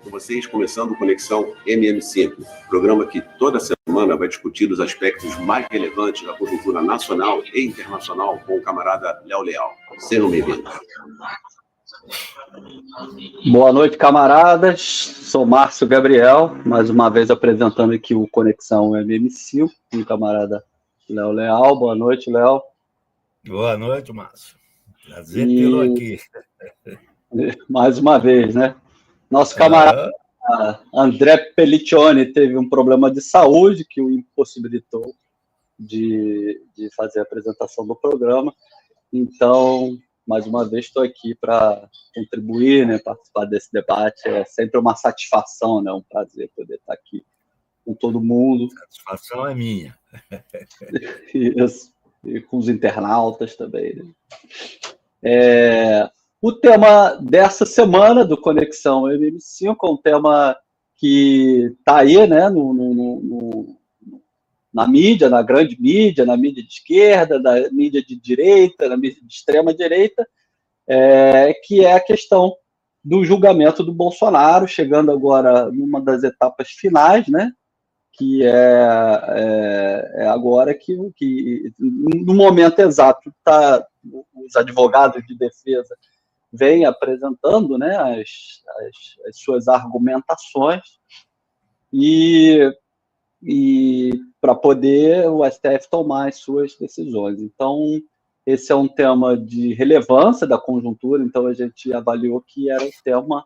Com vocês, começando o Conexão MM5, programa que toda semana vai discutir os aspectos mais relevantes da conjuntura nacional e internacional com o camarada Léo Leal. Sejam bem-vindos. Boa noite, camaradas. Sou Márcio Gabriel, mais uma vez apresentando aqui o Conexão MM5, com o camarada Léo Leal. Boa noite, Léo. Boa noite, Márcio. Prazer tê-lo aqui. Mais uma vez, né? Nosso camarada André Pelliccioni teve um problema de saúde que o impossibilitou de fazer a apresentação do programa. Então, mais uma vez, estou aqui para contribuir, né, participar desse debate. É sempre uma satisfação, né, um prazer poder estar aqui com todo mundo. A satisfação é minha. Isso, e com os internautas também. Né? O tema dessa semana do Conexão MM5 é um tema que está aí, né, na mídia, na grande mídia, na mídia de esquerda, na mídia de direita, na mídia de extrema direita, que é a questão do julgamento do Bolsonaro, chegando agora numa das etapas finais, né, que é agora que no momento exato os advogados de defesa vêm apresentando, né, as suas argumentações e para poder o STF tomar as suas decisões. Então, esse é um tema de relevância da conjuntura, então a gente avaliou que era o tema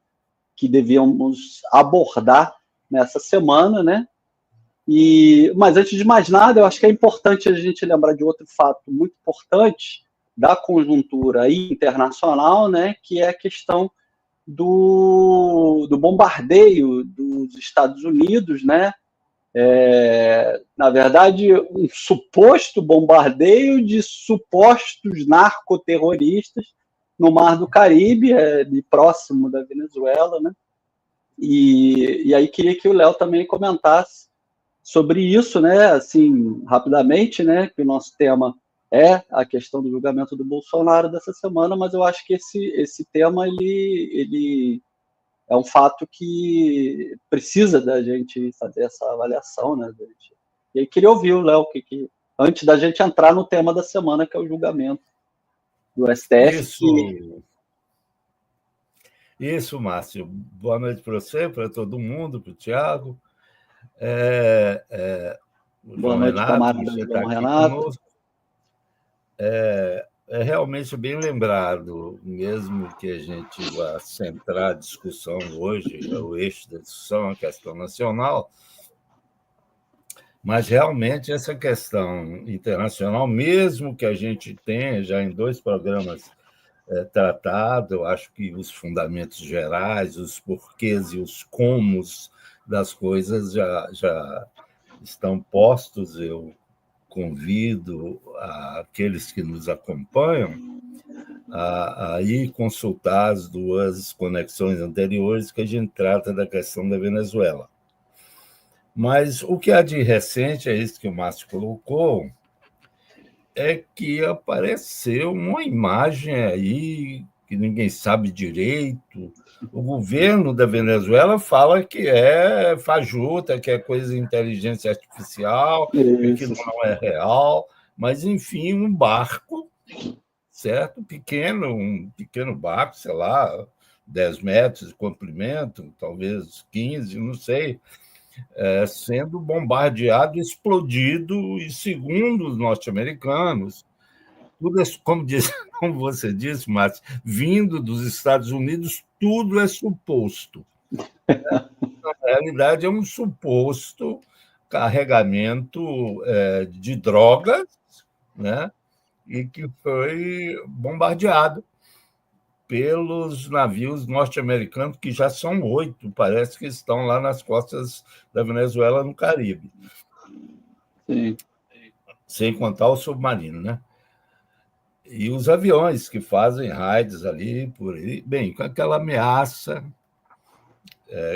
que devíamos abordar nessa semana, né? Mas, antes de mais nada, eu acho que é importante a gente lembrar de outro fato muito importante da conjuntura internacional, né, que é a questão do bombardeio dos Estados Unidos, né? Na verdade, um suposto bombardeio de supostos narcoterroristas no Mar do Caribe, próximo da Venezuela, né? E aí queria que o Léo também comentasse sobre isso, né? Assim, rapidamente, né? Que o nosso tema é a questão do julgamento do Bolsonaro dessa semana, mas eu acho que esse tema ele é um fato que precisa da gente fazer essa avaliação, né? E aí queria ouvir o Léo, antes da gente entrar no tema da semana, que é o julgamento do STF. Isso, Márcio. Boa noite para você, para todo mundo, para o Thiago. Boa noite, camarada João Renato. É realmente bem lembrado, mesmo que a gente vá centrar a discussão hoje, o eixo da discussão, a questão nacional, mas realmente essa questão internacional, mesmo que a gente tenha já em 2 programas tratado, eu acho que os fundamentos gerais, os porquês e os comos das coisas já estão postos. Eu convido aqueles que nos acompanham a ir consultar as 2 conexões anteriores que a gente trata da questão da Venezuela. Mas o que há de recente, é isso que o Márcio colocou, é que apareceu uma imagem aí que ninguém sabe direito. O governo da Venezuela fala que é fajuta, que é coisa de inteligência artificial, que aquilo não é real, mas, enfim, um barco, certo? Um pequeno barco, sei lá, 10 metros de comprimento, talvez 15, não sei, sendo bombardeado, explodido, e segundo os norte-americanos, tudo é, como você disse, Márcio, vindo dos Estados Unidos, tudo é suposto. Na realidade, é um suposto carregamento de drogas, né? E que foi bombardeado pelos navios norte-americanos, que já são 8, parece que estão lá nas costas da Venezuela, no Caribe. Sim. Sem contar o submarino, né? E os aviões que fazem raids ali, por aí, bem, com aquela ameaça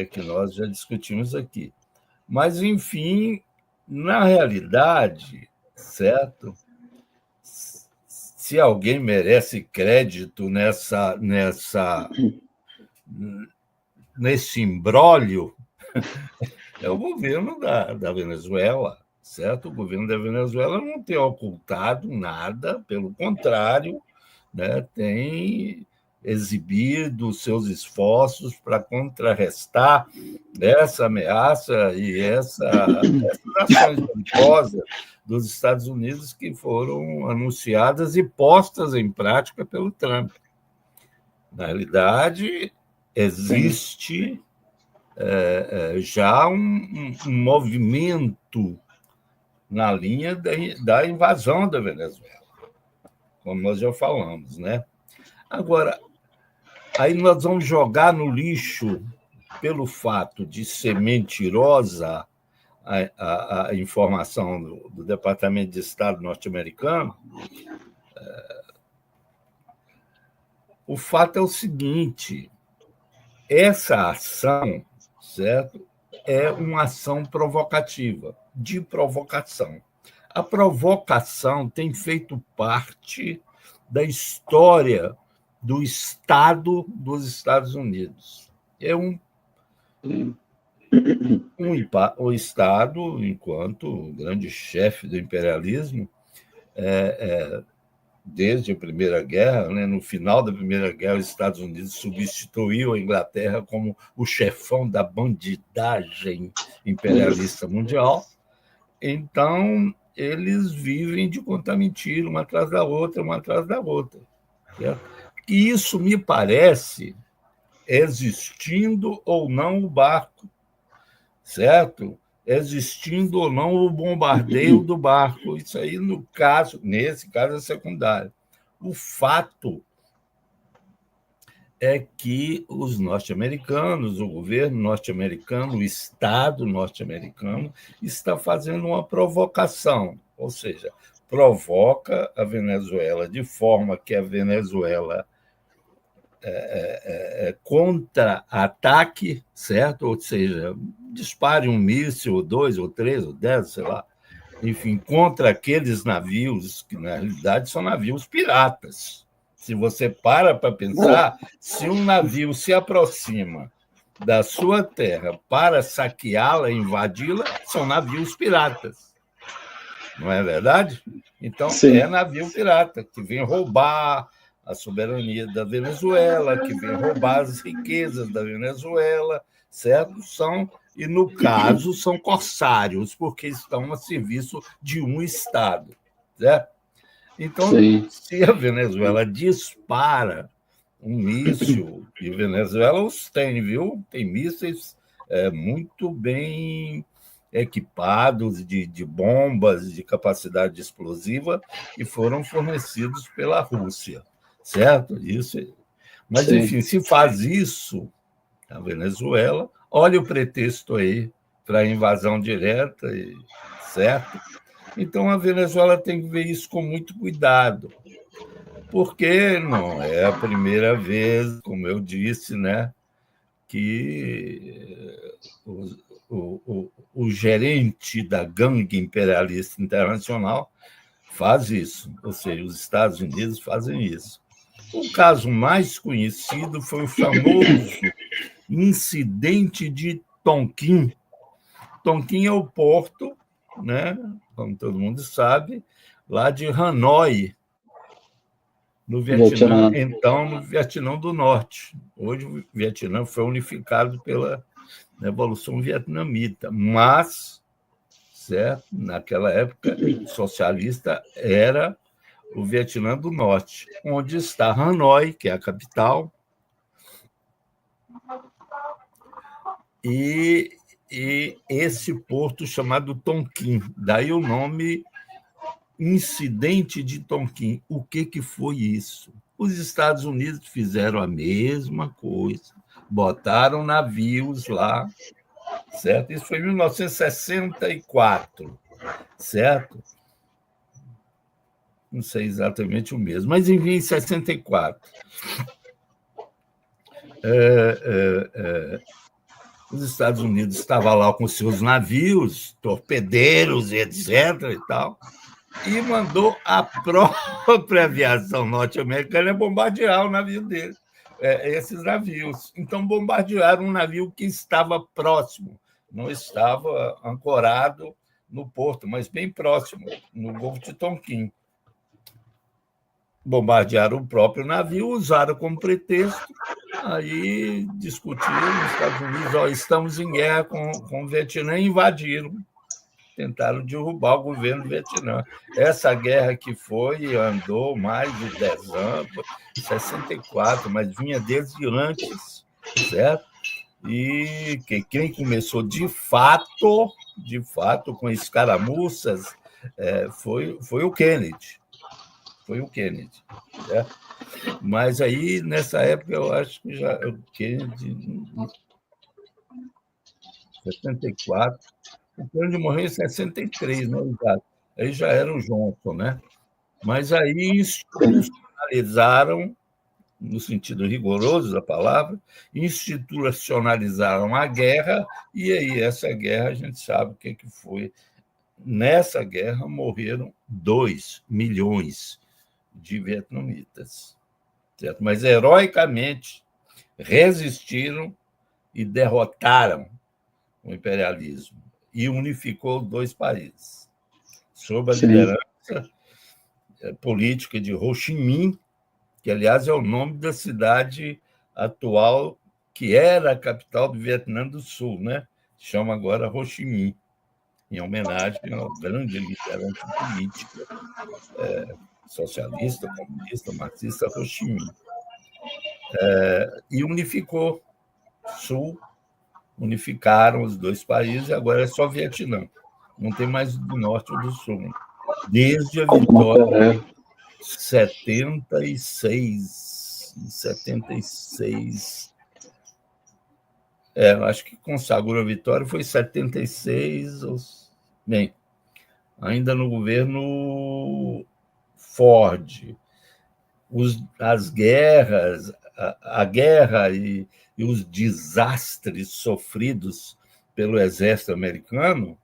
que nós já discutimos aqui. Mas, enfim, na realidade, certo? Se alguém nesse imbróglio é o governo da Venezuela, certo? O governo da Venezuela não tem ocultado nada, pelo contrário, né, tem exibido seus esforços para contrarrestar essa ameaça e essas ações perigosas dos Estados Unidos que foram anunciadas e postas em prática pelo Trump. Na realidade, existe já um movimento na linha da invasão da Venezuela, como nós já falamos, né? Agora, aí nós vamos jogar no lixo, pelo fato de ser mentirosa a informação do Departamento de Estado norte-americano. O fato é o seguinte: essa ação, certo, é uma ação provocativa, de provocação. A provocação tem feito parte da história do Estado dos Estados Unidos. É o Estado, enquanto grande chefe do imperialismo, desde a Primeira Guerra, né, no final da Primeira Guerra, os Estados Unidos substituiu a Inglaterra como o chefão da bandidagem imperialista mundial. Então, eles vivem de contar mentira, uma atrás da outra, uma atrás da outra. Certo? E isso me parece, existindo ou não o barco, certo? Existindo ou não o bombardeio do barco. Isso aí, nesse caso, é secundário. O fato é que os norte-americanos, o governo norte-americano, o Estado norte-americano, está fazendo uma provocação, ou seja, provoca a Venezuela de forma que a Venezuela contra-ataque, certo? Ou seja, dispare um míssil, ou 2, ou 3, ou 10, sei lá, enfim, contra aqueles navios que, na realidade, são navios piratas. Se você para pensar, se um navio se aproxima da sua terra para saqueá-la, invadi-la, são navios piratas. Não é verdade? Então, sim, é navio pirata que vem roubar a soberania da Venezuela, que vem roubar as riquezas da Venezuela, certo? E, no caso, são corsários, porque estão a serviço de um Estado, certo? Então, sim, se a Venezuela dispara um míssil, e a Venezuela os tem, viu? Tem mísseis muito bem equipados de bombas de capacidade explosiva que foram fornecidos pela Rússia, certo? Isso. Mas, sim, enfim, se faz isso, a Venezuela, olha o pretexto aí para a invasão direta, certo? Então, a Venezuela tem que ver isso com muito cuidado, porque não é a primeira vez, como eu disse, né, que o gerente da gangue imperialista internacional faz isso, ou seja, os Estados Unidos fazem isso. O caso mais conhecido foi o famoso incidente de Tonkin. Tonkin é o porto, né, como todo mundo sabe, lá de Hanoi, no Vietnã, então no Vietnã do Norte. Hoje o Vietnã foi unificado pela Revolução Vietnamita, mas, certo, naquela época, socialista era o Vietnã do Norte, onde está Hanoi, que é a capital, e esse porto chamado Tonkin, daí o nome Incidente de Tonkin. O que foi isso? Os Estados Unidos fizeram a mesma coisa, botaram navios lá, certo? Isso foi em 1964, certo? Não sei exatamente o mesmo, mas enfim, em 64. Os Estados Unidos estavam lá com seus navios, torpedeiros, etc. e tal, e mandou a própria aviação norte-americana bombardear o navio dele, esses navios. Então, bombardearam um navio que estava próximo, não estava ancorado no porto, mas bem próximo, no Golfo de Tonquim. Bombardearam o próprio navio, usaram como pretexto, aí discutiram, os Estados Unidos, estamos em guerra com o Vietnã, e invadiram, tentaram derrubar o governo do Vietnã. Essa guerra que foi e andou mais de 10 anos, 64, mas vinha desde antes, certo? E quem começou de fato com escaramuças, foi o Kennedy. Foi o Kennedy. Certo? Mas aí, nessa época, eu acho que já o Kennedy, 74, o Kennedy morreu em 63, né? Exato. Aí já era o Johnson, né? Mas aí institucionalizaram, no sentido rigoroso da palavra, institucionalizaram a guerra, e aí essa guerra, a gente sabe o que foi. Nessa guerra morreram 2 milhões de vietnamitas, certo? Mas heroicamente resistiram e derrotaram o imperialismo e unificou 2 países, sob a liderança política de Ho Chi Minh, que, aliás, é o nome da cidade atual, que era a capital do Vietnã do Sul, né? Chama agora Ho Chi Minh, em homenagem ao grande liderança política socialista, comunista, marxista Ho Chi Minh. E unificou Sul, unificaram os 2 países, e agora é só Vietnã. Não tem mais do norte ou do sul. Desde a vitória 76. Acho que consagrou a vitória foi 76, bem, ainda no governo Ford. As guerras, a guerra e os desastres sofridos pelo exército americano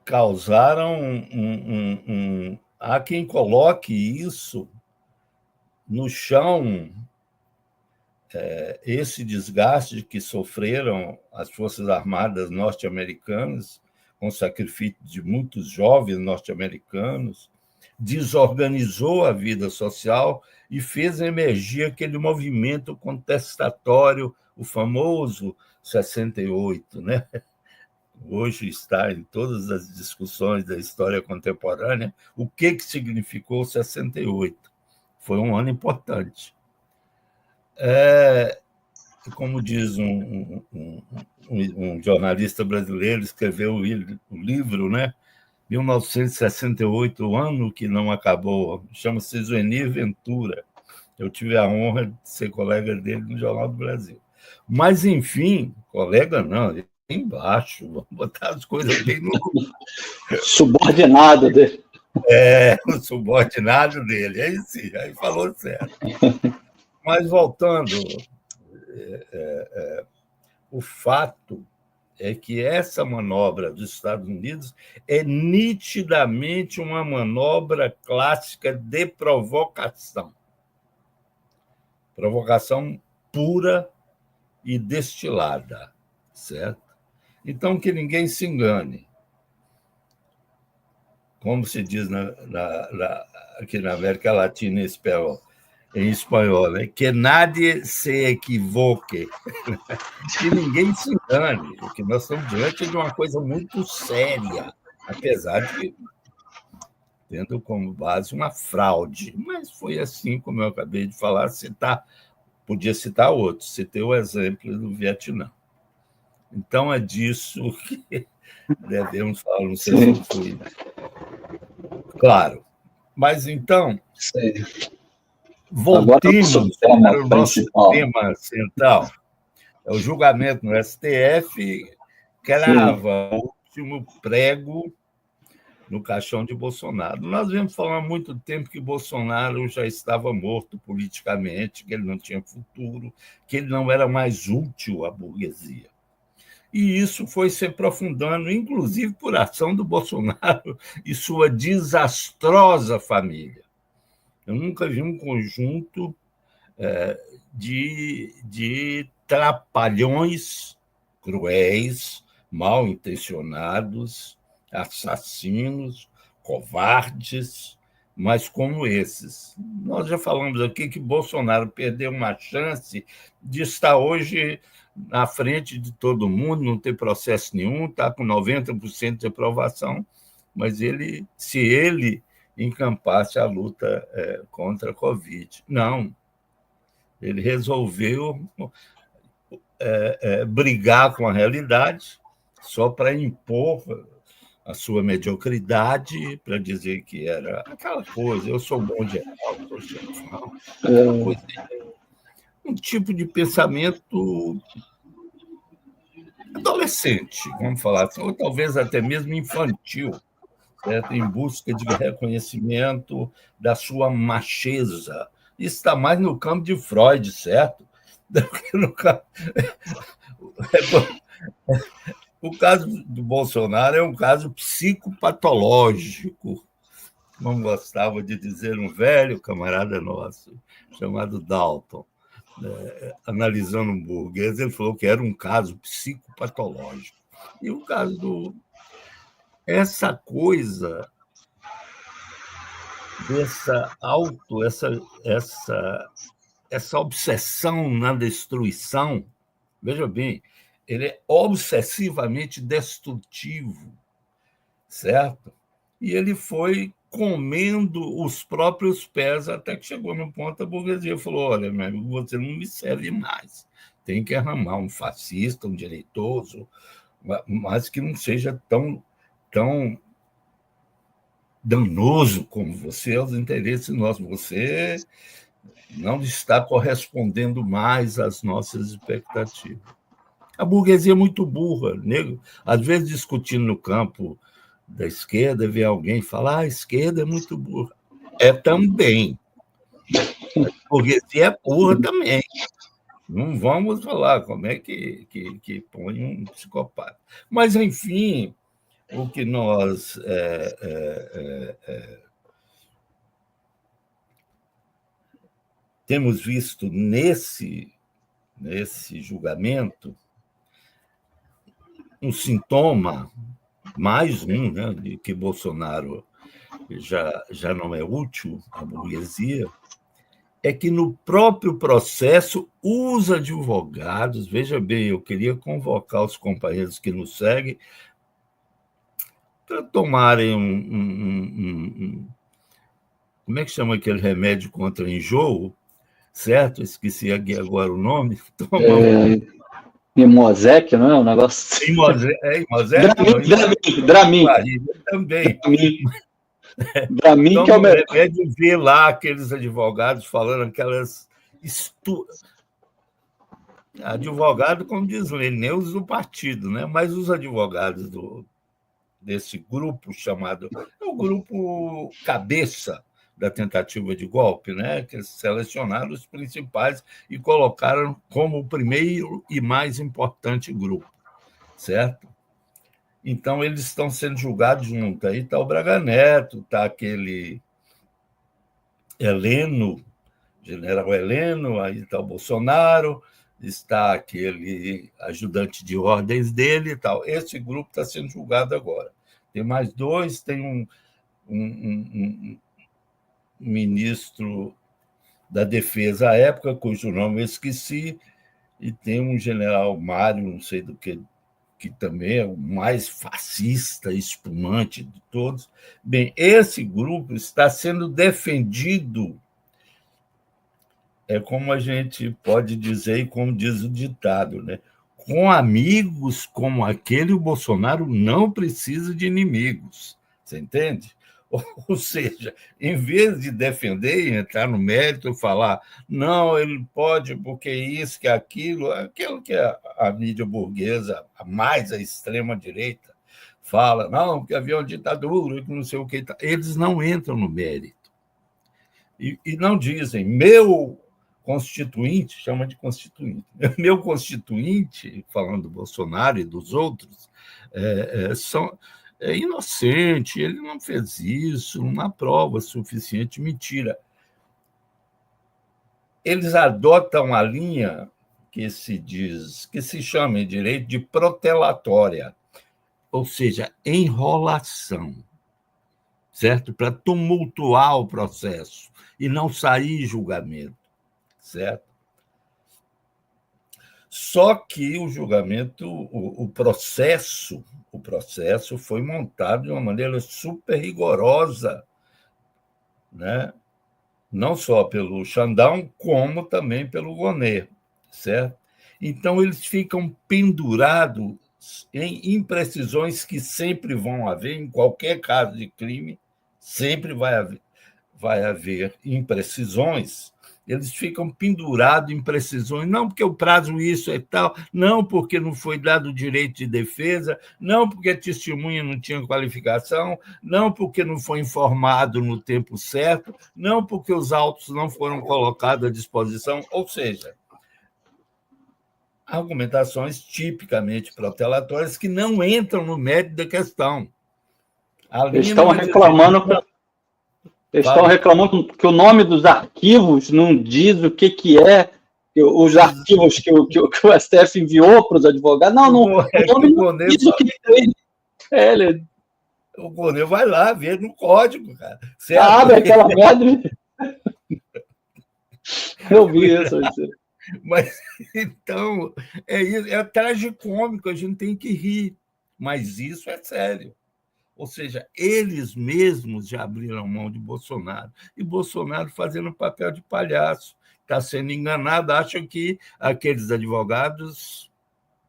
causaram há quem coloque isso no chão, esse desgaste que sofreram as Forças Armadas norte-americanas, com o sacrifício de muitos jovens norte-americanos, desorganizou a vida social e fez emergir aquele movimento contestatório, o famoso 68, né? Hoje está em todas as discussões da história contemporânea, o que significou 68. Foi um ano importante. Como diz um jornalista brasileiro, escreveu o livro, né? 1968, o ano que não acabou, chama-se Zuenir Ventura. Eu tive a honra de ser colega dele no Jornal do Brasil. Mas, enfim, colega não, embaixo, vamos botar as coisas bem no... Subordinado dele. O subordinado dele, aí sim, aí falou certo. Mas, voltando, o fato é que essa manobra dos Estados Unidos é nitidamente uma manobra clássica de provocação. Provocação pura e destilada, certo? Então, que ninguém se engane. Como se diz aqui na América Latina em espanhol, né? Que nadie se equivoque. Que ninguém se engane, porque nós estamos diante de uma coisa muito séria, apesar de tendo como base uma fraude. Mas foi assim, como eu acabei de falar, podia citar outros, citei o exemplo do Vietnã. Então, é disso que devemos falar, não sei se eu fui claro. Mas, então, voltemos para o nosso tema central. O julgamento no STF crava o último prego no caixão de Bolsonaro. Nós vemos falar há muito tempo que Bolsonaro já estava morto politicamente, que ele não tinha futuro, que ele não era mais útil à burguesia. E isso foi se aprofundando, inclusive por ação do Bolsonaro e sua desastrosa família. Eu nunca vi um conjunto de trapalhões cruéis, mal intencionados, assassinos, covardes, mas como esses. Nós já falamos aqui que Bolsonaro perdeu uma chance de estar hoje na frente de todo mundo, não ter processo nenhum, está com 90% de aprovação, mas se ele encampasse a luta contra a Covid. Não. Ele resolveu brigar com a realidade só para impor a sua mediocridade, para dizer que era aquela coisa, eu sou bom de geral, sou chefão, aquela coisa. Um tipo de pensamento adolescente, vamos falar assim, ou talvez até mesmo infantil, certo? Em busca de reconhecimento da sua macheza. Isso está mais no campo de Freud, certo? Do que no campo... O caso do Bolsonaro é um caso psicopatológico, como gostava de dizer um velho camarada nosso, chamado Dalton, analisando um burguês, ele falou que era um caso psicopatológico. E o caso essa coisa essa obsessão na destruição, veja bem, ele é obsessivamente destrutivo, certo? E ele foi comendo os próprios pés até que chegou no ponto a burguesia falou: olha, meu amigo, você não me serve mais, tem que arrumar um fascista, um direitoso, mas que não seja tão danoso como você aos interesses nossos. Você não está correspondendo mais às nossas expectativas. A burguesia é muito burra, nego. Às vezes, discutindo no campo da esquerda, vê alguém falar: a esquerda é muito burra. É também. A burguesia é burra também. Não vamos falar como é que põe um psicopata. Mas, enfim, o que nós temos visto nesse julgamento um sintoma, mais um, né, de que Bolsonaro já não é útil à burguesia, é que no próprio processo os advogados, veja bem, eu queria convocar os companheiros que nos seguem para tomarem como é que chama aquele remédio contra enjoo, certo? Esqueci aqui agora o nome. Imosec, não é um negócio... Imosec? Dramin. Também. Dramin, então, que é o melhor. É de ver lá aqueles advogados falando aquelas... Advogado, como diz o nem os do partido, né? Mas os advogados desse grupo chamado... É o grupo cabeça da tentativa de golpe, né? Que selecionaram os principais e colocaram como o primeiro e mais importante grupo, certo? Então, eles estão sendo julgados juntos. Aí está o Braga Neto, está aquele Heleno, general Heleno, aí está o Bolsonaro, está aquele ajudante de ordens dele e tal. Esse grupo está sendo julgado agora. Tem mais dois, tem um ministro da Defesa à época, cujo nome eu esqueci, e tem um general Mário, não sei do que também é o mais fascista, espumante de todos. Bem, esse grupo está sendo defendido, como a gente pode dizer e como diz o ditado, né? Com amigos como aquele, o Bolsonaro não precisa de inimigos, você entende? Ou seja, em vez de defender e entrar no mérito e falar não, ele pode porque isso, que aquilo que a mídia burguesa, mais a extrema-direita, fala, não, que havia uma ditadura, que não sei o que. Eles não entram no mérito. E não dizem, meu constituinte, chama de constituinte. Meu constituinte, falando do Bolsonaro e dos outros, é inocente, ele não fez isso, não há prova suficiente. Mentira. Eles adotam a linha que se chama em direito de protelatória, ou seja, enrolação, certo? Para tumultuar o processo e não sair julgamento, certo? Só que o julgamento, o processo foi montado de uma maneira super rigorosa, né? Não só pelo Xandão, como também pelo Gonê, certo? Então, eles ficam pendurados em imprecisões que sempre vão haver, em qualquer caso de crime, sempre vai haver imprecisões. Eles ficam pendurados em precisões, não porque o prazo isso é tal, não porque não foi dado o direito de defesa, não porque a testemunha não tinha qualificação, não porque não foi informado no tempo certo, não porque os autos não foram colocados à disposição, ou seja, argumentações tipicamente protelatórias que não entram no mérito da questão. Eles estão reclamando que o nome dos arquivos não diz o que é, os arquivos que o STF enviou para os advogados. Não, o nome não diz o que tem. O Gonê vai lá ver no código, cara. Certo? Abre aquela merda. Eu vi isso. Mas, então, é tragicômico, a gente tem que rir. Mas isso é sério. Ou seja, eles mesmos já abriram mão de Bolsonaro. E Bolsonaro fazendo papel de palhaço. Está sendo enganado, acham que aqueles advogados,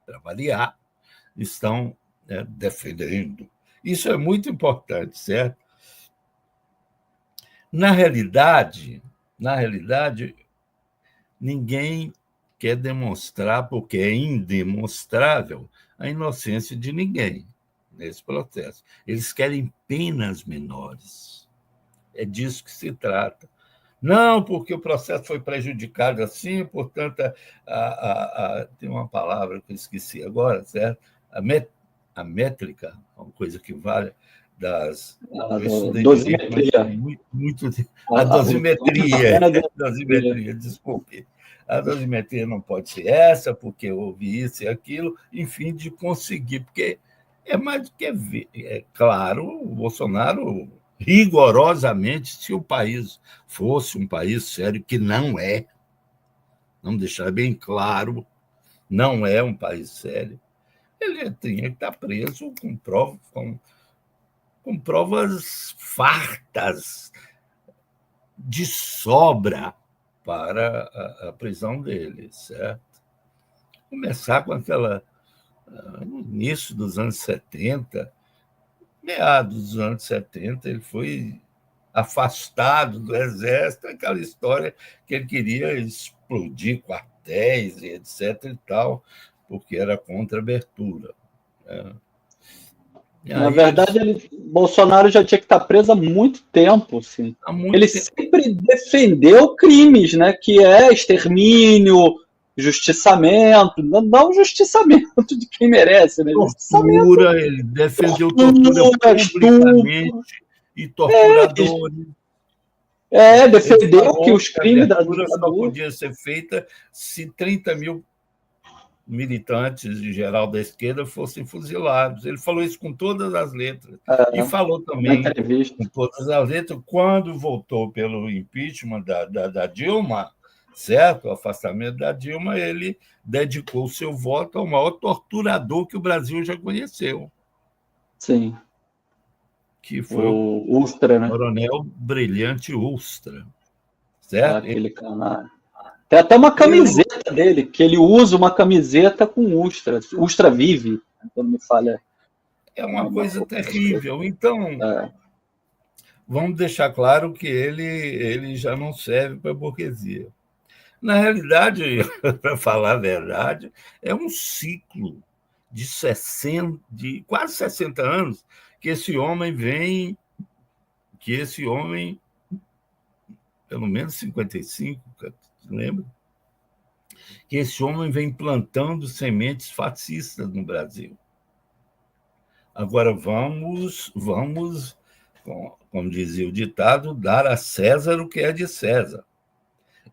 para variar, estão defendendo. Isso é muito importante, certo? Na realidade, ninguém quer demonstrar, porque é indemonstrável, a inocência de ninguém nesse processo. Eles querem penas menores. É disso que se trata. Não, porque o processo foi prejudicado assim, portanto, tem uma palavra que eu esqueci agora, certo? A métrica, uma coisa que vale das... dosimetria. A dosimetria, desculpe. A dosimetria não pode ser essa, porque houve isso e aquilo, enfim, de conseguir, porque é mais do que claro, o Bolsonaro, rigorosamente, se o país fosse um país sério, que não é, vamos deixar bem claro, não é um país sério, ele tinha que estar preso com provas fartas de sobra para a prisão dele, certo? Começar com aquela... No início dos anos 70, meados dos anos 70, ele foi afastado do Exército, aquela história que ele queria explodir quartéis e etc. e tal, porque era contra a abertura. Na verdade, Bolsonaro já tinha que estar preso há muito tempo. Assim. Ele sempre defendeu crimes, né? Que é extermínio, justiçamento, não justiçamento de quem merece, né? Tortura, ele defendeu tortura publicamente e torturadores. Defendeu que os crimes da ditadura só podia ser feita se 30 mil militantes, em geral, da esquerda fossem fuzilados. Ele falou isso com todas as letras. E falou também com todas as letras quando voltou pelo impeachment da Dilma, certo? O afastamento da Dilma, ele dedicou seu voto ao maior torturador que o Brasil já conheceu. Sim. Que foi o Ustra, né? Coronel Brilhante Ustra. Certo? Aquele canal. Tem até uma camiseta dele, que ele usa uma camiseta com Ustra. Ustra vive, quando me falha. É uma coisa terrível. Então, vamos deixar claro que ele já não serve para a burguesia. Na realidade, para falar a verdade, é um ciclo de quase 60 anos que esse homem pelo menos 55, lembra? Que esse homem vem plantando sementes fascistas no Brasil. Agora vamos, como dizia o ditado, dar a César o que é de César.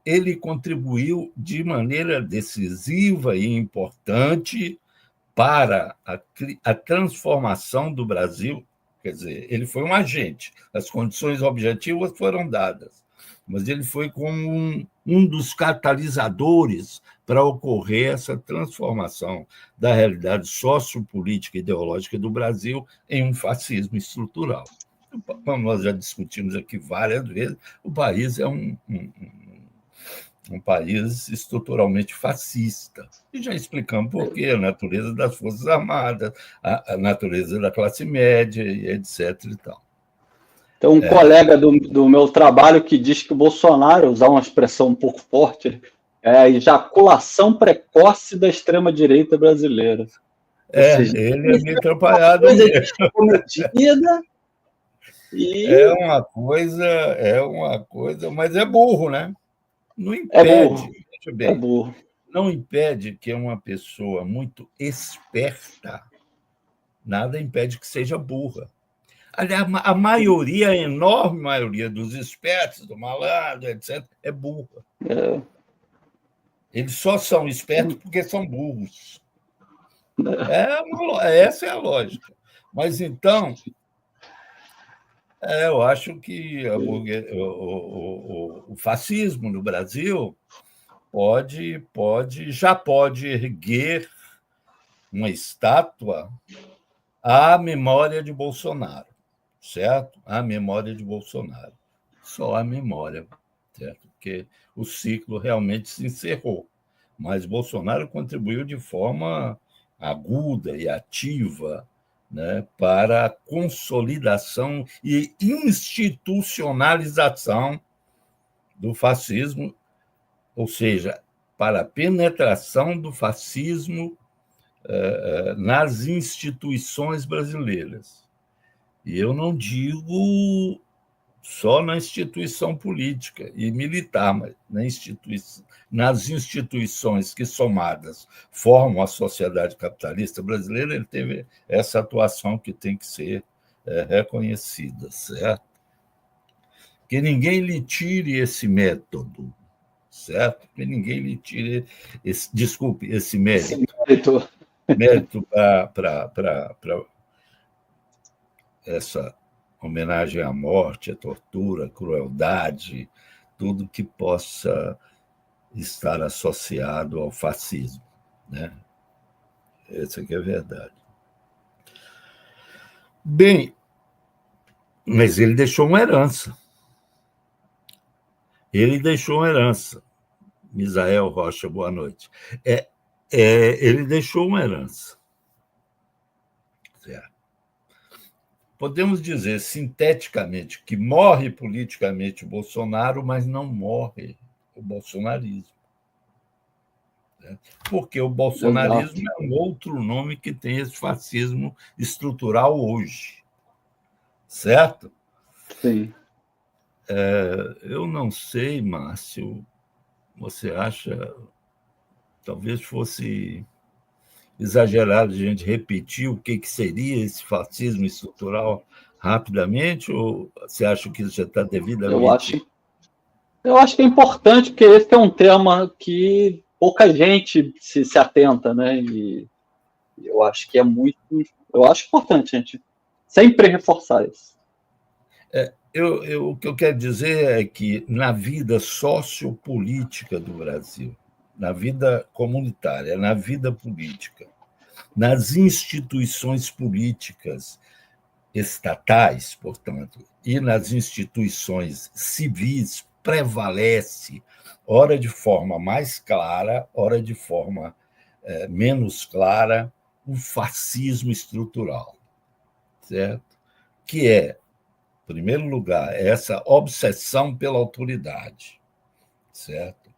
Ele contribuiu de maneira decisiva e importante para a transformação do Brasil. Quer dizer, ele foi um agente, as condições objetivas foram dadas, mas ele foi como um dos catalisadores para ocorrer essa transformação da realidade sociopolítica e ideológica do Brasil em um fascismo estrutural. Como nós já discutimos aqui várias vezes, o país é um país estruturalmente fascista. E já explicamos por quê, a natureza das Forças Armadas, a natureza da classe média, e etc. E tal. Tem um colega do meu trabalho que diz que o Bolsonaro, usar uma expressão um pouco forte, é a ejaculação precoce da extrema-direita brasileira. Seja, ele é meio atrapalhado mesmo. Cometida e... É uma coisa, mas é burro, né? Não impede, veja bem, não impede que uma pessoa muito esperta, nada impede que seja burra. Aliás, a maioria, a enorme maioria dos espertos, do malandro, etc., é burra. Eles só são espertos porque são burros. Essa é a lógica. Mas, então, eu acho que o fascismo no Brasil já pode erguer uma estátua à memória de Bolsonaro, certo? À memória de Bolsonaro. Só a memória, certo? Porque o ciclo realmente se encerrou. Mas Bolsonaro contribuiu de forma aguda e ativa, né, para a consolidação e institucionalização do fascismo, ou seja, para a penetração do fascismo nas instituições brasileiras. E eu não digo só na instituição política e militar, mas nas instituições que, somadas, formam a sociedade capitalista brasileira, ele teve essa atuação que tem que ser reconhecida, certo? Que ninguém lhe tire esse método, certo? Que ninguém lhe tire esse mérito. Mérito para essa homenagem à morte, à tortura, à crueldade, tudo que possa estar associado ao fascismo, né? Essa aqui é a verdade. Bem, mas ele deixou uma herança. Misael Rocha, boa noite. Ele deixou uma herança. Certo? Podemos dizer, sinteticamente, que morre politicamente o Bolsonaro, mas não morre o bolsonarismo. Certo? Porque o bolsonarismo é um outro nome que tem esse fascismo estrutural hoje. Certo? Sim. Eu não sei, Márcio, você acha... Talvez fosse exagerado a gente repetir o que seria esse fascismo estrutural rapidamente, ou você acha que isso já está devidamente... Eu acho que é importante, porque esse é um tema que pouca gente se atenta, né? E eu acho que eu acho importante a gente sempre reforçar isso. O que eu quero dizer é que na vida sociopolítica do Brasil, na vida comunitária, na vida política, nas instituições políticas estatais, portanto, e nas instituições civis, prevalece, ora de forma mais clara, ora de forma menos clara, o fascismo estrutural, certo? Que é, em primeiro lugar, essa obsessão pela autoridade, certo?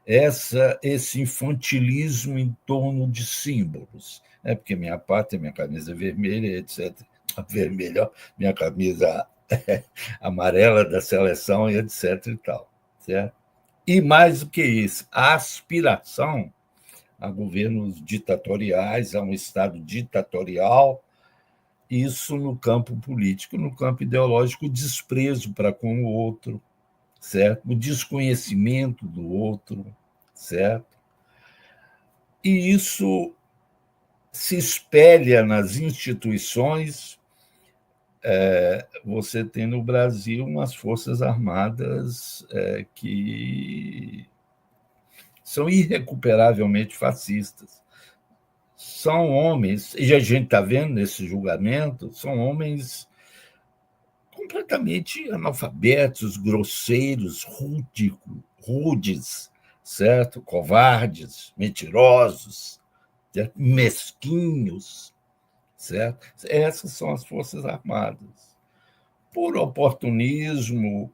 Esse infantilismo em torno de símbolos, porque minha pátria, minha camisa vermelha, etc. A vermelha, minha camisa amarela da seleção, e etc. e tal, certo? E, mais do que isso, a aspiração a governos ditatoriais, a um Estado ditatorial, isso no campo político, no campo ideológico, o desprezo para com o outro, certo? O desconhecimento do outro, certo? E isso se espelha nas instituições. Você tem no Brasil umas forças armadas que são irrecuperavelmente fascistas. São homens, e a gente está vendo nesse julgamento, são homens completamente analfabetos, grosseiros, rudes, certo? Covardes, mentirosos, certo? Mesquinhos, certo? Essas são as Forças Armadas. Por oportunismo,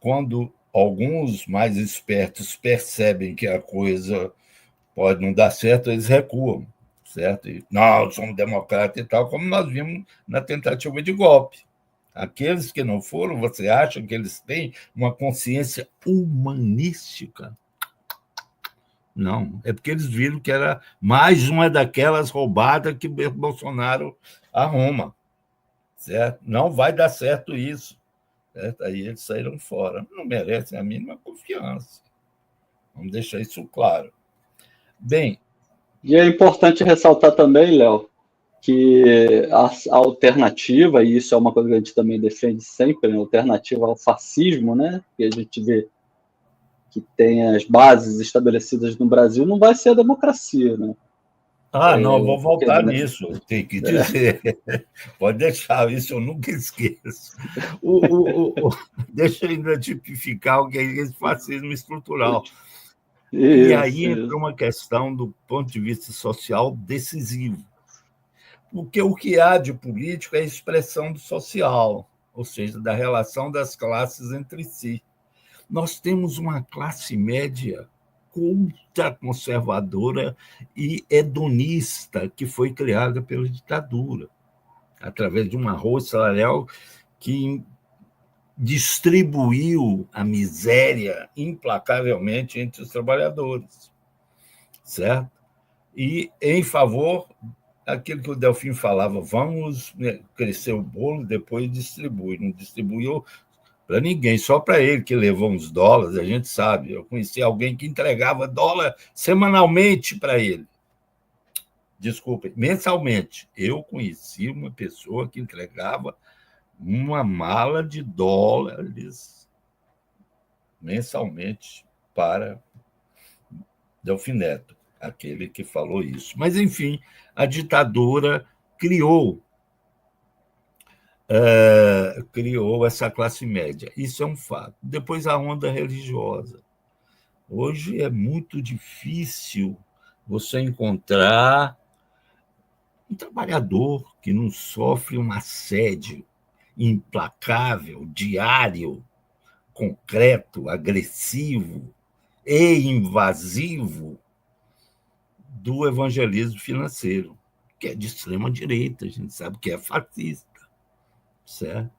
quando alguns mais espertos percebem que a coisa pode não dar certo, eles recuam, certo? E, não, somos democratas e tal, como nós vimos na tentativa de golpe. Aqueles que não foram, você acha que eles têm uma consciência humanística? Não, é porque eles viram que era mais uma daquelas roubadas que Bolsonaro arruma, certo? Não vai dar certo isso. Certo? Aí eles saíram fora. Não merecem a mínima confiança. Vamos deixar isso claro. Bem. E é importante ressaltar também, Léo, que a alternativa, e isso é uma coisa que a gente também defende sempre, né, a alternativa ao fascismo, né, que a gente vê que tem as bases estabelecidas no Brasil, não vai ser a democracia, né? Não, vou voltar nisso, tem que dizer. Pode deixar, isso eu nunca esqueço. Deixa eu ainda tipificar o que é esse fascismo estrutural. E aí entra uma questão, do ponto de vista social, decisivo. Porque o que há de político é a expressão do social, ou seja, da relação das classes entre si. Nós temos uma classe média ultraconservadora e hedonista que foi criada pela ditadura, através de um arroz salarial que distribuiu a miséria implacavelmente entre os trabalhadores, certo? E em favor daquilo que o Delfim falava, vamos crescer o bolo, depois distribui. Não distribuiu para ninguém, só para ele, que levou uns dólares, a gente sabe. Eu conheci alguém que entregava dólar semanalmente para ele. Desculpe, mensalmente. Eu conheci uma pessoa que entregava uma mala de dólares mensalmente para Delfim Neto, aquele que falou isso. Mas, enfim, a ditadura criou essa classe média. Isso é um fato. Depois, a onda religiosa. Hoje é muito difícil você encontrar um trabalhador que não sofre um assédio implacável, diário, concreto, agressivo e invasivo do evangelismo financeiro, que é de extrema direita, a gente sabe que é fascista, certo?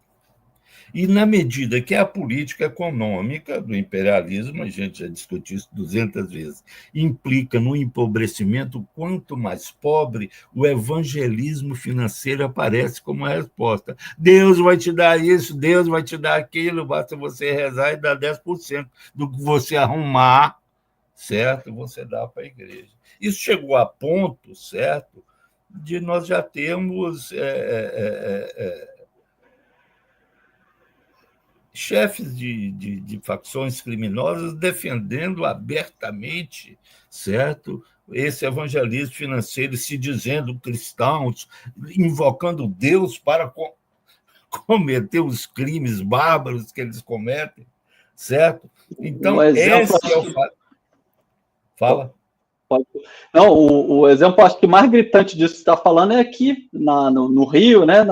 E na medida que a política econômica do imperialismo, a gente já discutiu isso 200 vezes, implica no empobrecimento, quanto mais pobre, o evangelismo financeiro aparece como a resposta. Deus vai te dar isso, Deus vai te dar aquilo, basta você rezar e dar 10% do que você arrumar, certo? Você dá para a igreja. Isso chegou a ponto, certo, de nós já termos chefes de facções criminosas defendendo abertamente, certo, esse evangelismo financeiro, se dizendo cristãos, invocando Deus para cometer os crimes bárbaros que eles cometem, certo? Então, esse é o fato. Fala. Não, o exemplo, acho que mais gritante disso que você está falando é aqui no Rio, né?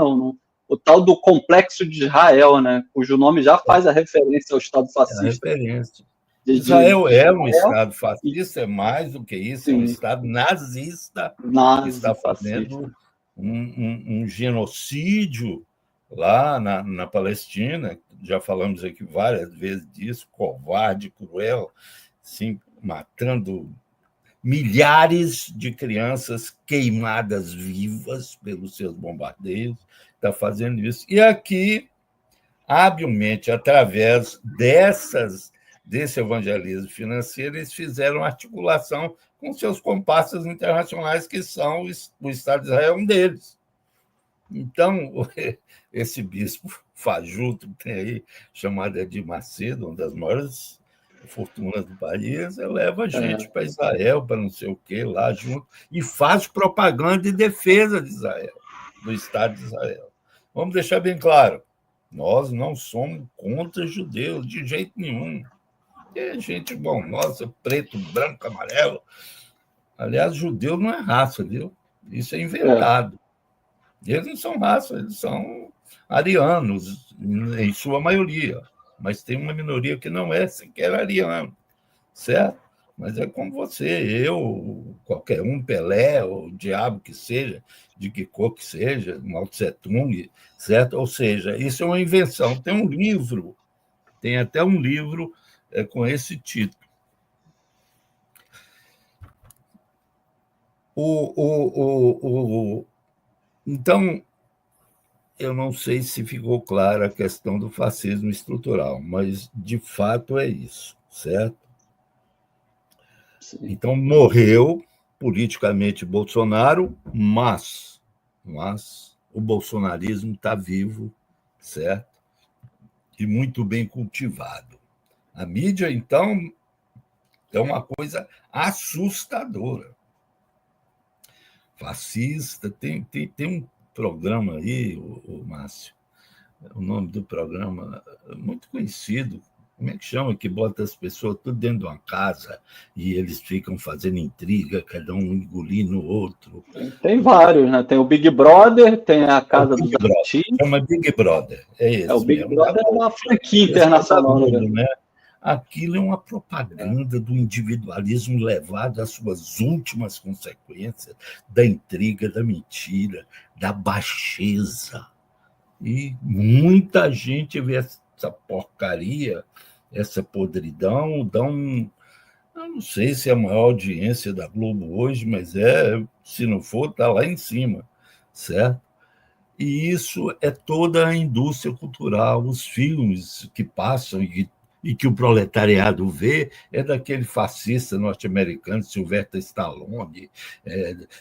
O tal do Complexo de Israel, né? Cujo nome já faz a referência ao Estado fascista. É a referência. Israel é um Estado fascista, é mais do que isso, é um Estado nazista que está fazendo um genocídio lá na Palestina, já falamos aqui várias vezes disso, covarde, cruel, sim, matando milhares de crianças queimadas vivas pelos seus bombardeios, está fazendo isso. E aqui, habilmente, através desse evangelismo financeiro, eles fizeram articulação com seus comparsas internacionais, que são o Estado de Israel, um deles. Então, esse bispo fajuto que tem aí, chamado Edir Macedo, uma das maiores fortunas do país, leva gente para Israel, para não sei o quê, lá junto, e faz propaganda e defesa de Israel, do Estado de Israel. Vamos deixar bem claro, nós não somos contra judeus, de jeito nenhum. É gente bom, nossa, preto, branco, amarelo. Aliás, judeu não é raça, viu? Isso é inventado. Eles não são raça, eles são arianos, em sua maioria. Mas tem uma minoria que não é sequer ariano, certo? Mas é como você, eu, qualquer um, Pelé, o diabo que seja, de que cor que seja, Mao Tse-tung, certo? Ou seja, isso é uma invenção. Tem um livro, tem até um livro com esse título. Então, eu não sei se ficou clara a questão do fascismo estrutural, mas, de fato, é isso, certo? Sim. Então, morreu politicamente Bolsonaro, mas o bolsonarismo está vivo, certo? E muito bem cultivado. A mídia, então, é uma coisa assustadora. Fascista, tem um programa aí, o Márcio, o nome do programa muito conhecido, como é que chama, que bota as pessoas tudo dentro de uma casa e eles ficam fazendo intriga, cada um engolindo o outro. Tem vários, né? Tem o Big Brother, tem a Casa dos Artistas. Chama Big Brother, é esse o Big mesmo. Brother é uma franquia internacional, né? Aquilo é uma propaganda do individualismo levado às suas últimas consequências, da intriga, da mentira, da baixeza. E muita gente vê essa porcaria, essa podridão, eu não sei se é a maior audiência da Globo hoje, mas se não for, está lá em cima, certo? E isso é toda a indústria cultural, os filmes que passam e que o proletariado vê, é daquele fascista norte-americano, Sylvester Stallone,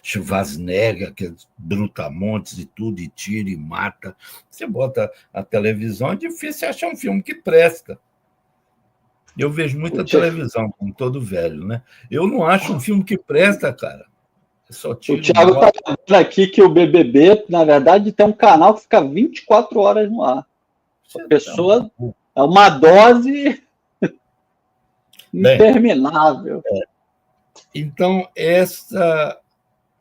Schwarzenegger, que é brutamontes e tudo, e tira e mata. Você bota a televisão, é difícil achar um filme que presta. Eu vejo muita televisão, como todo velho, né? Eu não acho um filme que presta, cara. O Thiago está dizendo aqui que o BBB, na verdade, tem um canal que fica 24 horas no ar. A pessoa é uma dose interminável. Então, essa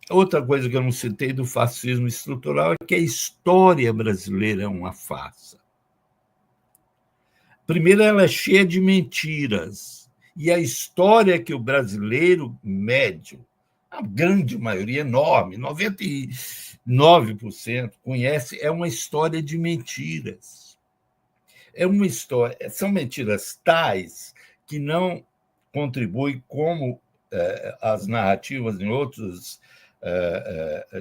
outra coisa que eu não citei do fascismo estrutural é que a história brasileira é uma farsa. Primeiro, ela é cheia de mentiras. E a história que o brasileiro médio, a grande maioria, enorme, 99% conhece, é uma história de mentiras. É uma história, são mentiras tais que não contribuem como as narrativas em outros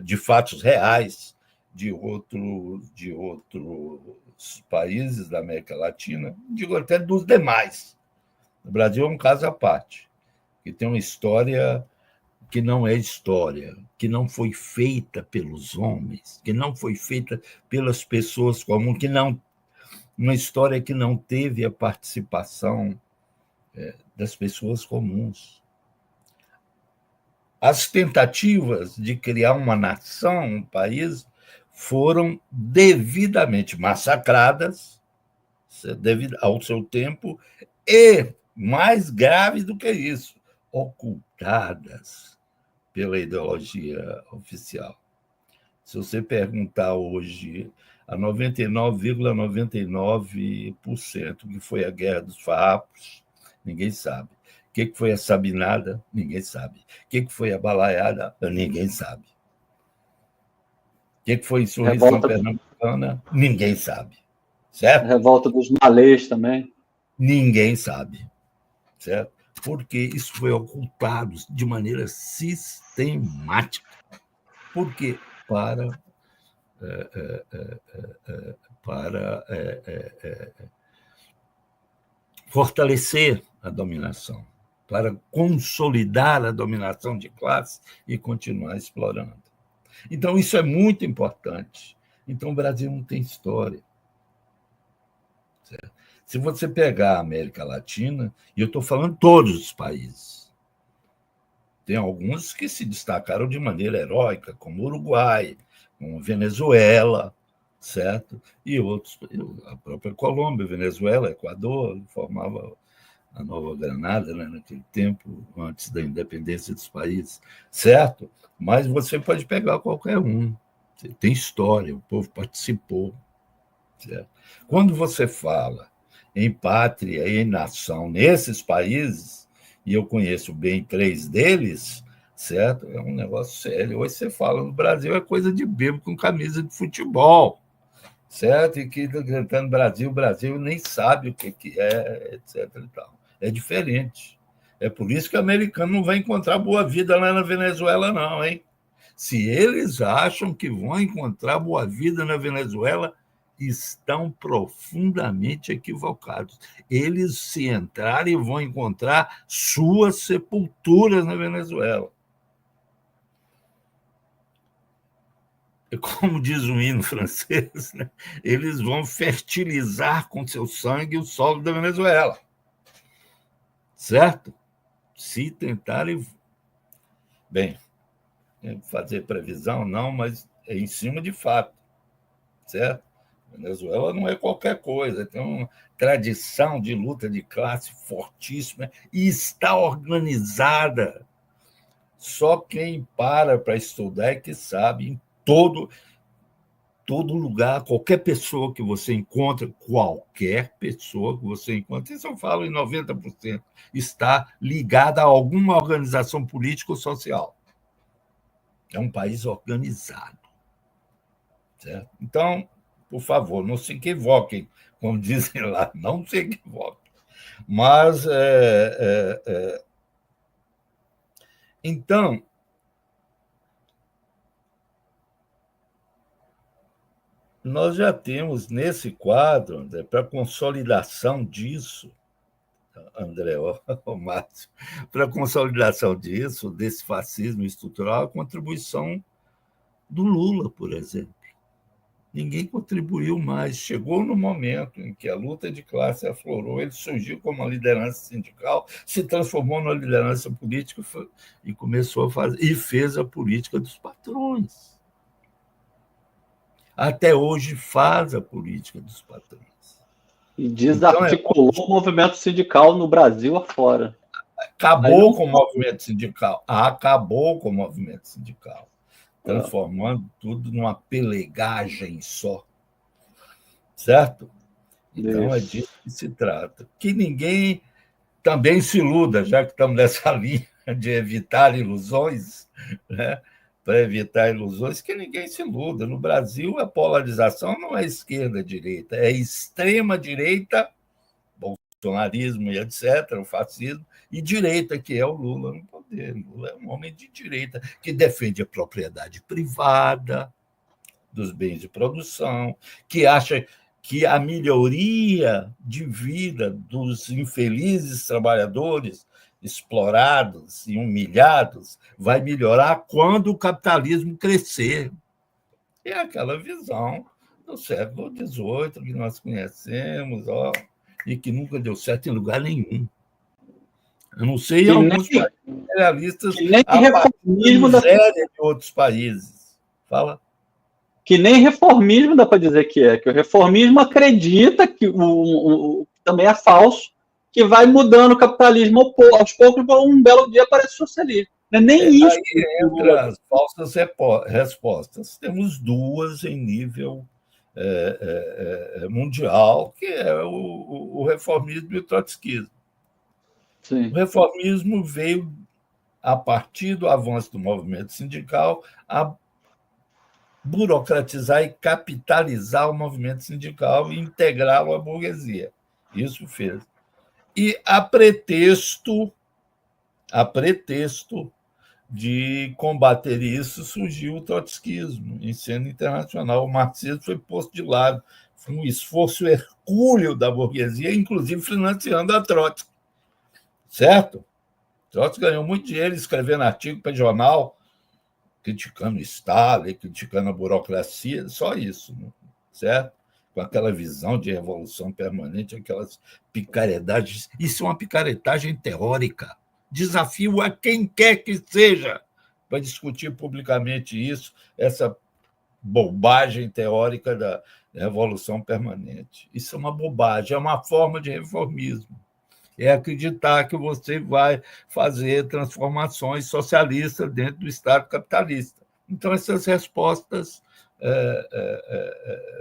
de fatos reais de outros países da América Latina, digo até dos demais. O Brasil é um caso à parte, que tem uma história que não é história, que não foi feita pelos homens, que não foi feita pelas pessoas comuns, uma história que não teve a participação das pessoas comuns. As tentativas de criar uma nação, um país, foram devidamente massacradas, devido ao seu tempo, e, mais grave do que isso, ocultadas pela ideologia oficial. Se você perguntar hoje a 99,99% que foi a Guerra dos Farrapos, ninguém sabe. O que foi a Sabinada? Ninguém sabe. O que foi a Balaiada? Ninguém sabe. O que foi a insurreição pernambucana? americana, ninguém sabe, certo? A revolta dos malês também. Ninguém sabe, certo? Porque isso foi ocultado de maneira sistemática. Por quê? Para fortalecer a dominação, para consolidar a dominação de classe e continuar explorando. Então, isso é muito importante. Então, o Brasil não tem história. Certo? Se você pegar a América Latina, e eu estou falando todos os países, tem alguns que se destacaram de maneira heróica, como o Uruguai, como Venezuela, certo? E outros, a própria Colômbia, Venezuela, Equador, formava a Nova Granada, né, naquele tempo, antes da independência dos países, certo? Mas você pode pegar qualquer um. Tem história, o povo participou. Certo? Quando você fala em pátria e em nação nesses países, e eu conheço bem 3 deles, certo? É um negócio sério. Hoje você fala no Brasil, é coisa de bebo com camisa de futebol, certo? E que gritando Brasil, Brasil, nem sabe o que é, etc. E tal. É diferente. É por isso que o americano não vai encontrar boa vida lá na Venezuela, não, hein? Se eles acham que vão encontrar boa vida na Venezuela, estão profundamente equivocados. Eles, se entrarem, vão encontrar suas sepulturas na Venezuela. Como diz o hino francês, né? Eles vão fertilizar com seu sangue o solo da Venezuela. Certo? Se tentarem... Bem, fazer previsão, não, mas é em cima de fato. Certo? A Venezuela não é qualquer coisa, tem uma tradição de luta de classe fortíssima e está organizada. Só quem para estudar é que sabe, em todo lugar, qualquer pessoa que você encontra, isso eu falo em 90%, está ligada a alguma organização política ou social. É um país organizado. Certo? Então, por favor, não se equivoquem, como dizem lá, não se equivoquem. Mas, então, nós já temos nesse quadro, André, para consolidação disso, André, Márcio, para consolidação disso, desse fascismo estrutural, a contribuição do Lula, por exemplo. Ninguém contribuiu mais. Chegou no momento em que a luta de classe aflorou, ele surgiu como uma liderança sindical, se transformou numa liderança política e começou a fazer, e fez a política dos patrões. Até hoje faz a política dos patrões. E desarticulou o movimento sindical no Brasil afora. Acabou com o movimento sindical. Transformando tudo numa pelegagem só. Certo? Então, é disso que se trata. Que ninguém também se iluda, já que estamos nessa linha de evitar ilusões, né? Para evitar ilusões, que ninguém se iluda. No Brasil, a polarização não é esquerda-direita, é extrema-direita, bolsonarismo e etc., o fascismo, e direita, que é o Lula no poder. Lula é um homem de direita, que defende a propriedade privada dos bens de produção, que acha que a melhoria de vida dos infelizes trabalhadores explorados e humilhados vai melhorar quando o capitalismo crescer. É aquela visão do século XVIII que nós conhecemos, e que nunca deu certo em lugar nenhum. Eu não sei, alguns países realistas, que nem reformismo de outros países. Fala. Que nem reformismo dá para dizer que é, que o reformismo acredita que também é falso, que vai mudando o capitalismo aos poucos, um belo dia aparece socialismo. Não é nem isso. Aí entra as falsas respostas. Temos 2 em nível mundial, que é o reformismo e o trotskismo. Sim. O reformismo veio a partir do avanço do movimento sindical, burocratizar e capitalizar o movimento sindical e integrá-lo à burguesia. Isso fez. E a pretexto de combater isso, surgiu o trotskismo em cena internacional. O marxismo foi posto de lado. Foi um esforço hercúleo da burguesia, inclusive financiando a Trotsky. Certo? Trotsky ganhou muito dinheiro escrevendo artigo para jornal, criticando o Stalin, criticando a burocracia, só isso, certo? Com aquela visão de revolução permanente, aquelas picaretagem. Isso é uma picaretagem teórica. Desafio a quem quer que seja para discutir publicamente isso, essa bobagem teórica da revolução permanente. Isso é uma bobagem, é uma forma de reformismo. É acreditar que você vai fazer transformações socialistas dentro do Estado capitalista. Então, essas respostas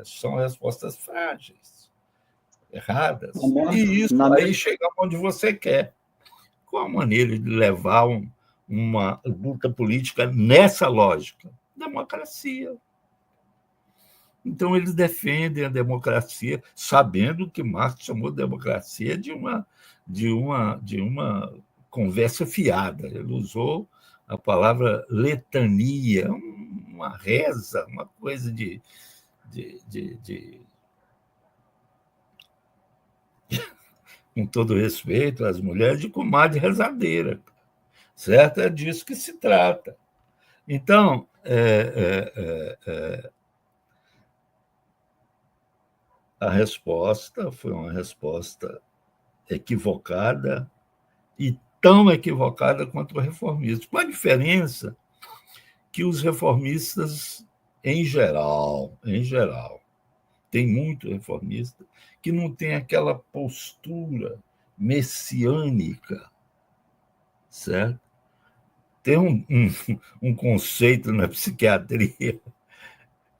são respostas frágeis, erradas. E isso aí chega onde você quer. Qual a maneira de levar uma luta política nessa lógica? Democracia. Então, eles defendem a democracia, sabendo que Marx chamou democracia de uma conversa fiada. Ele usou a palavra letania, uma reza, uma coisa de com todo respeito às mulheres, de comadre rezadeira. Certo? É disso que se trata. Então, a resposta foi uma resposta equivocada e tão equivocada quanto o reformismo. Com a diferença que os reformistas, em geral, tem muito reformista que não tem aquela postura messiânica, certo? Tem um conceito na psiquiatria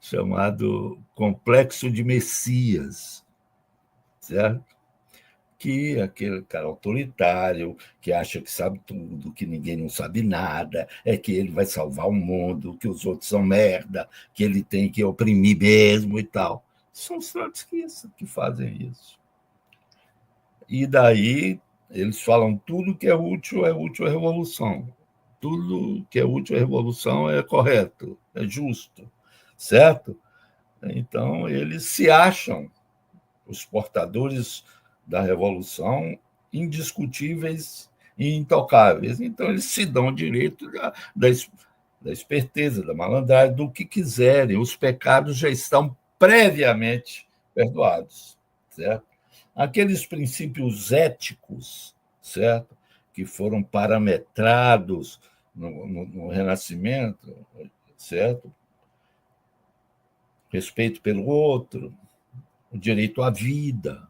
chamado complexo de Messias, certo? Que é aquele cara autoritário, que acha que sabe tudo, que ninguém não sabe nada, é que ele vai salvar o mundo, que os outros são merda, que ele tem que oprimir mesmo e tal. São os trotskistas que fazem isso. E daí eles falam tudo que é útil à revolução. Tudo que é útil à revolução é correto, é justo, certo? Então, eles se acham os portadores da revolução indiscutíveis e intocáveis. Então, eles se dão o direito da esperteza, da malandragem, do que quiserem. Os pecados já estão previamente perdoados, certo? Aqueles princípios éticos, certo? Que foram parametrados no Renascimento, certo? Respeito pelo outro, o direito à vida,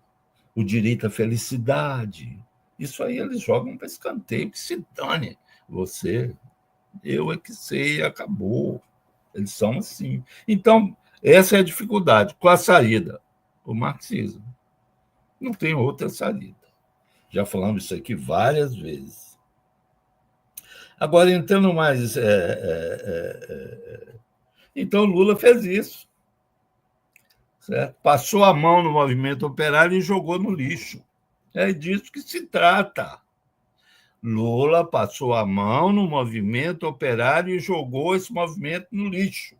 o direito à felicidade. Isso aí eles jogam para escanteio, que se dane você. Eu é que sei, acabou. Eles são assim. Então, essa é a dificuldade. Qual a saída? O marxismo. Não tem outra saída. Já falamos isso aqui várias vezes. Agora, entrando mais... Então, Lula fez isso. Certo? Passou a mão no movimento operário e jogou no lixo. É disso que se trata. Lula passou a mão no movimento operário e jogou esse movimento no lixo,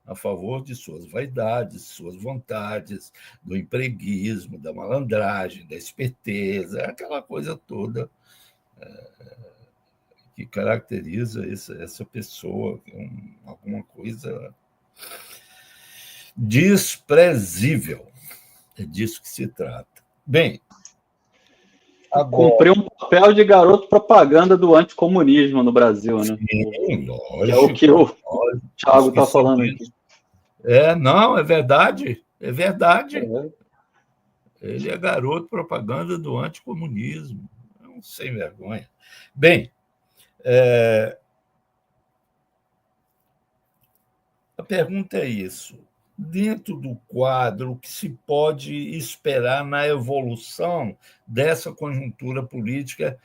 a favor de suas vaidades, suas vontades, do empreguismo, da malandragem, da esperteza, aquela coisa toda que caracteriza essa pessoa, alguma coisa desprezível. É disso que se trata. Bem, agora... Cumpriu um papel de garoto propaganda do anticomunismo no Brasil, né? Sim, lógico. É o que o Thiago está falando aqui. Não, é verdade. É verdade. Ele é garoto propaganda do anticomunismo. É um sem vergonha. Bem, a pergunta é isso. Dentro do quadro, o que se pode esperar na evolução dessa conjuntura política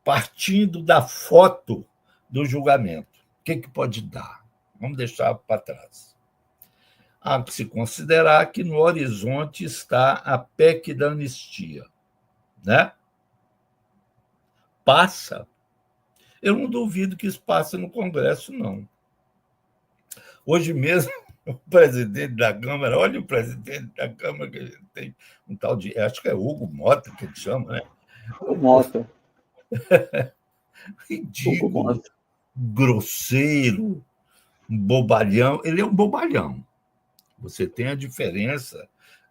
partindo da foto do julgamento? O que pode dar? Vamos deixar para trás. Há que se considerar que no horizonte está a PEC da anistia, né? Passa. Eu não duvido que isso passe no Congresso, não. Hoje mesmo, o presidente da Câmara, olha o presidente da Câmara que a gente tem, um tal de, acho que é Hugo Mota que ele chama, né? O Mota. Ridículo, grosseiro, bobalhão. Ele é um bobalhão. Você tem a diferença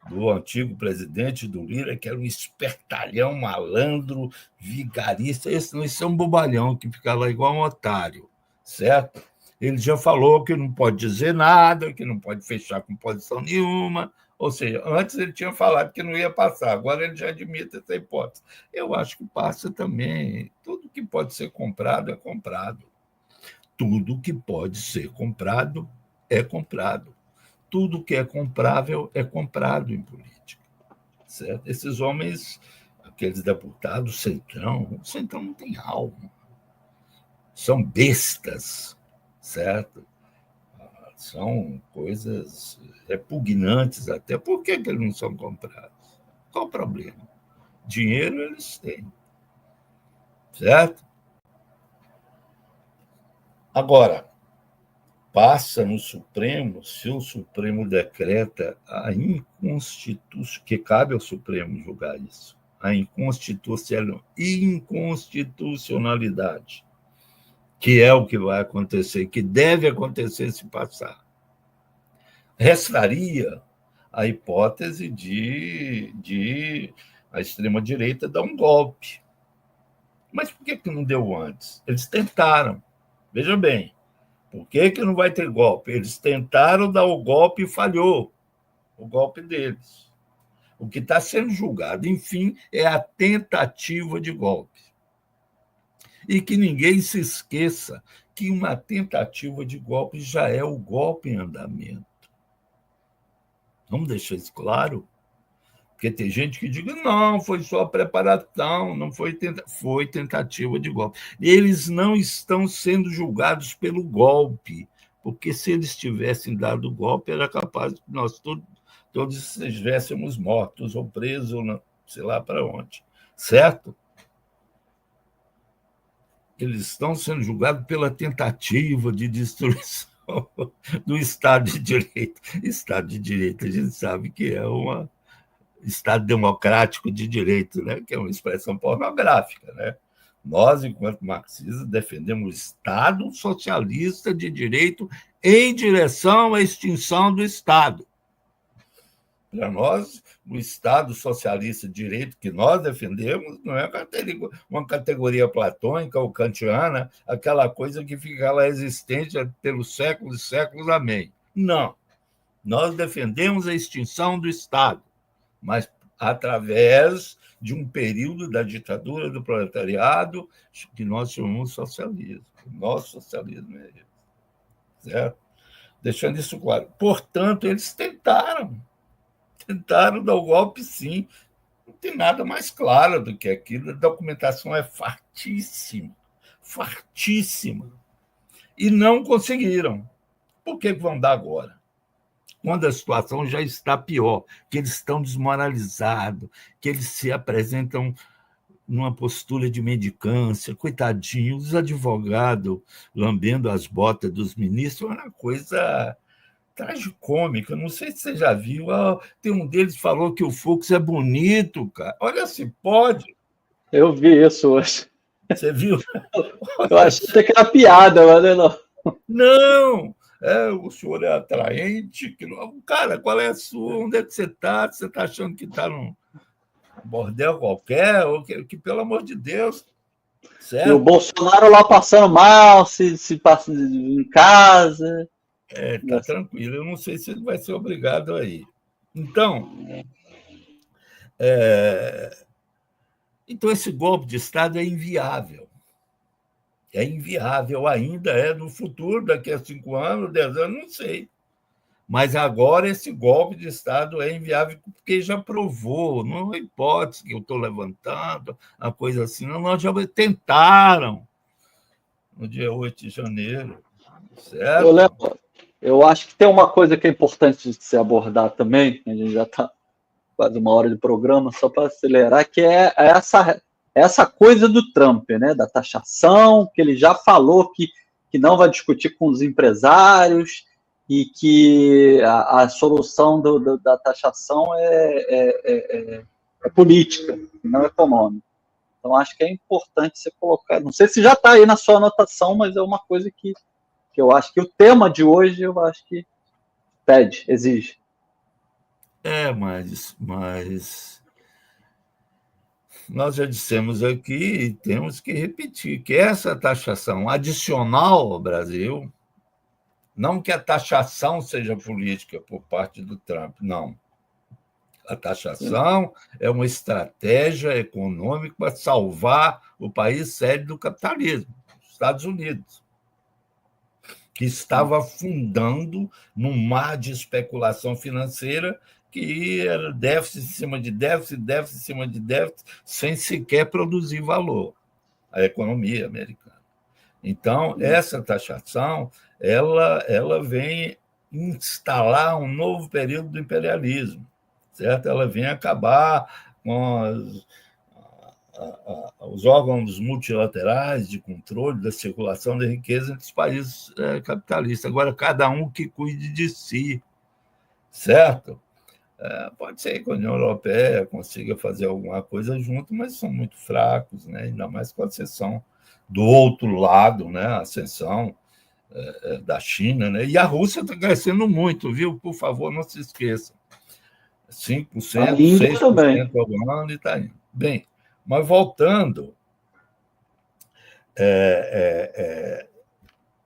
do antigo presidente do Lira, que era um espertalhão, malandro, vigarista. Esse é um bobalhão que fica lá igual um otário, certo? Ele já falou que não pode dizer nada, que não pode fechar com posição nenhuma. Ou seja, antes ele tinha falado que não ia passar, agora ele já admite essa hipótese. Eu acho que passa também. Tudo que pode ser comprado é comprado. Tudo que pode ser comprado é comprado. Tudo que é comprável é comprado em política. Certo? Esses homens, aqueles deputados, o Centrão não tem alma. São bestas, certo? São coisas repugnantes até. Por que eles não são comprados? Qual o problema? Dinheiro eles têm, certo? Agora, passa no Supremo, se o Supremo decreta a inconstitucionalidade, que cabe ao Supremo julgar isso, a inconstitucionalidade, que é o que vai acontecer, que deve acontecer se passar. Restaria a hipótese de a extrema-direita dar um golpe. Mas por que não deu antes? Eles tentaram. Veja bem, por que não vai ter golpe? Eles tentaram dar o golpe e falhou. O golpe deles. O que está sendo julgado, enfim, é a tentativa de golpe. E que ninguém se esqueça que uma tentativa de golpe já é o golpe em andamento. Vamos deixar isso claro? Porque tem gente que diga, não, foi só preparação, não foi tentativa de golpe. Eles não estão sendo julgados pelo golpe, porque se eles tivessem dado o golpe, era capaz de nós todos estivéssemos mortos ou presos, ou não, sei lá para onde. Certo? Eles estão sendo julgados pela tentativa de destruição do Estado de Direito. Estado de Direito, a gente sabe que é um Estado democrático de direito, né? Que é uma expressão pornográfica. Né? Nós, enquanto marxistas, defendemos o Estado socialista de direito em direção à extinção do Estado. Para nós, o Estado socialista de direito que nós defendemos não é uma categoria platônica ou kantiana, aquela coisa que fica lá existente pelos séculos e séculos, amém. Não. Nós defendemos a extinção do Estado, mas através de um período da ditadura do proletariado que nós chamamos socialismo. O nosso socialismo é esse. Certo? Deixando isso claro. Portanto, eles tentaram dar o golpe, sim. Não tem nada mais claro do que aquilo. A documentação é fartíssima. E não conseguiram. Por que vão dar agora? Quando a situação já está pior, que eles estão desmoralizados, que eles se apresentam numa postura de mendicância, coitadinhos, os advogados lambendo as botas dos ministros, é uma coisa tragicômica. Não sei se você já viu, tem um deles que falou que o Fux é bonito, cara. Olha se pode. Eu vi isso hoje. Você viu? Eu achei até que era piada, mas não. Não! O senhor é atraente. Cara, qual é a sua? Onde é que você está? Você está achando que está num bordel qualquer? Ou que, pelo amor de Deus. Certo? E o Bolsonaro lá passando mal, se passa em casa. Tá tranquilo. Eu não sei se ele vai ser obrigado a ir. Então, esse golpe de Estado é inviável. É inviável ainda, no futuro, daqui a 5 anos, 10 anos, não sei. Mas agora esse golpe de Estado é inviável porque já provou, não é uma hipótese que eu estou levantando, uma coisa assim, não, nós já tentaram no dia 8 de janeiro. certo? Eu acho que tem uma coisa que é importante de se abordar também, a gente já está quase uma hora de programa, só para acelerar, que é essa coisa do Trump, né, da taxação, que ele já falou que não vai discutir com os empresários e que a solução da taxação é política, não econômica. Então, acho que é importante você colocar, não sei se já está aí na sua anotação, mas é uma coisa que eu acho que o tema de hoje, eu acho que pede, exige. Mas nós já dissemos aqui e temos que repetir que essa taxação adicional ao Brasil, não que a taxação seja política por parte do Trump, não. A taxação é uma estratégia econômica para salvar o país sério do capitalismo, os Estados Unidos, que estava afundando num mar de especulação financeira que era déficit em cima de déficit, déficit em cima de déficit, sem sequer produzir valor, a economia americana. Então, essa taxação ela vem instalar um novo período do imperialismo, certo? Ela vem acabar com os órgãos multilaterais de controle da circulação da riqueza entre os países capitalistas. Agora, cada um que cuide de si, certo? Pode ser que a União Europeia consiga fazer alguma coisa junto, mas são muito fracos, né? Ainda mais com a ascensão do outro lado, né? A ascensão da China, né? E a Rússia está crescendo muito, viu? Por favor, não se esqueçam. 5%, 6% ao ano e está indo. Bem, mas voltando,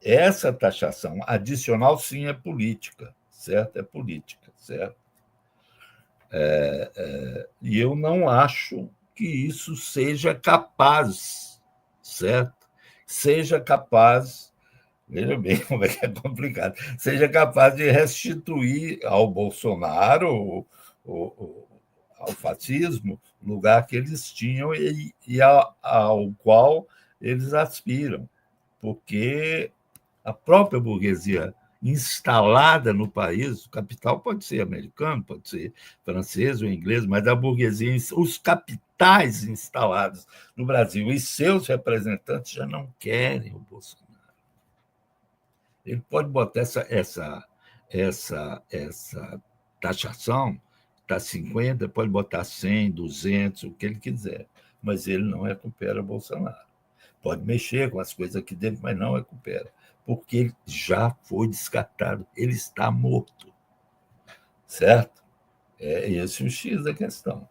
essa taxação adicional, sim, é política, certo? É política, certo? E eu não acho que isso seja capaz, certo? Seja capaz, veja bem como é que é complicado, seja capaz de restituir ao Bolsonaro, ao fascismo, o lugar que eles tinham e ao qual eles aspiram, porque a própria burguesia instalada no país, o capital pode ser americano, pode ser francês ou inglês, mas a burguesia, os capitais instalados no Brasil e seus representantes já não querem o Bolsonaro. Ele pode botar essa taxação, está 50, pode botar 100, 200, o que ele quiser, mas ele não recupera Bolsonaro. Pode mexer com as coisas aqui dentro, mas não recupera, porque ele já foi descartado, ele está morto, certo? É esse o X da questão.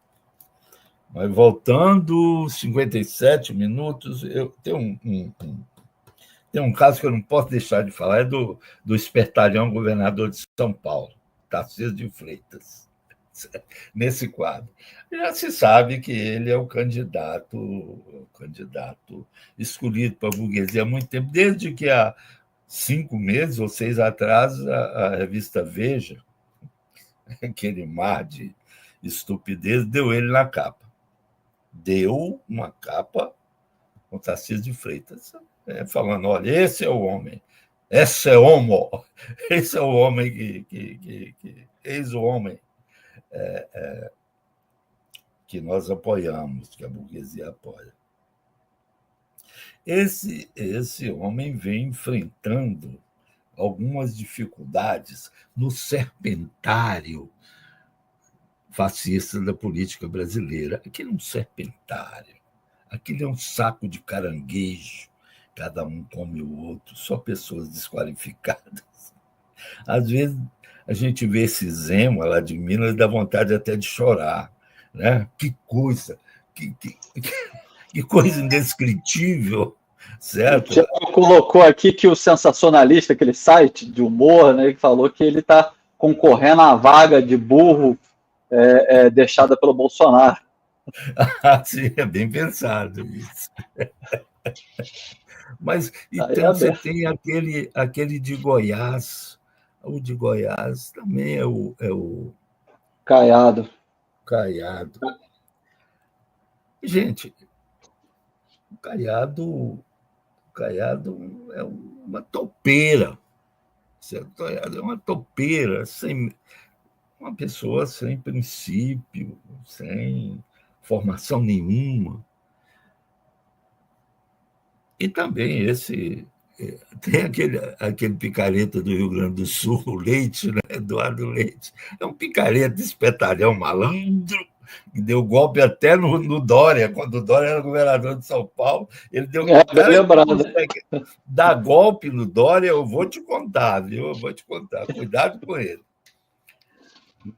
Mas voltando, 57 minutos, tem um caso que eu não posso deixar de falar, é do espertalhão governador de São Paulo, Tarcísio de Freitas, nesse quadro. Já se sabe que ele é o candidato escolhido para a burguesia há muito tempo, desde que há 5 meses ou 6 atrás a revista Veja, aquele mar de estupidez, deu ele na capa. Deu uma capa com Tarcísio de Freitas, falando, olha, esse é o homem, esse é o homo, esse é o homem eis o homem que nós apoiamos, que a burguesia apoia. Esse homem vem enfrentando algumas dificuldades no serpentário fascista da política brasileira. Aquilo é um serpentário, aquilo é um saco de caranguejo, cada um come o outro, só pessoas desqualificadas. Às vezes a gente vê esse Zema lá de Minas e dá vontade até de chorar, né? Que coisa, que coisa indescritível, certo? O Tiago colocou aqui que o sensacionalista, aquele site de humor, né, que falou que ele está concorrendo à vaga de burro deixada pelo Bolsonaro. Sim, é bem pensado isso. Mas então você tem aquele de Goiás. O de Goiás também é o Caiado. Gente, o Caiado é uma topeira. É uma topeira, uma pessoa sem princípio, sem formação nenhuma. E também tem aquele picareta do Rio Grande do Sul, o Leite, né? Eduardo Leite. É um picareta espetalhão, malandro, que deu golpe até no Dória, quando o Dória era governador de São Paulo. Ele deu dar golpe no Dória, eu vou te contar, viu? Eu vou te contar. Cuidado com ele.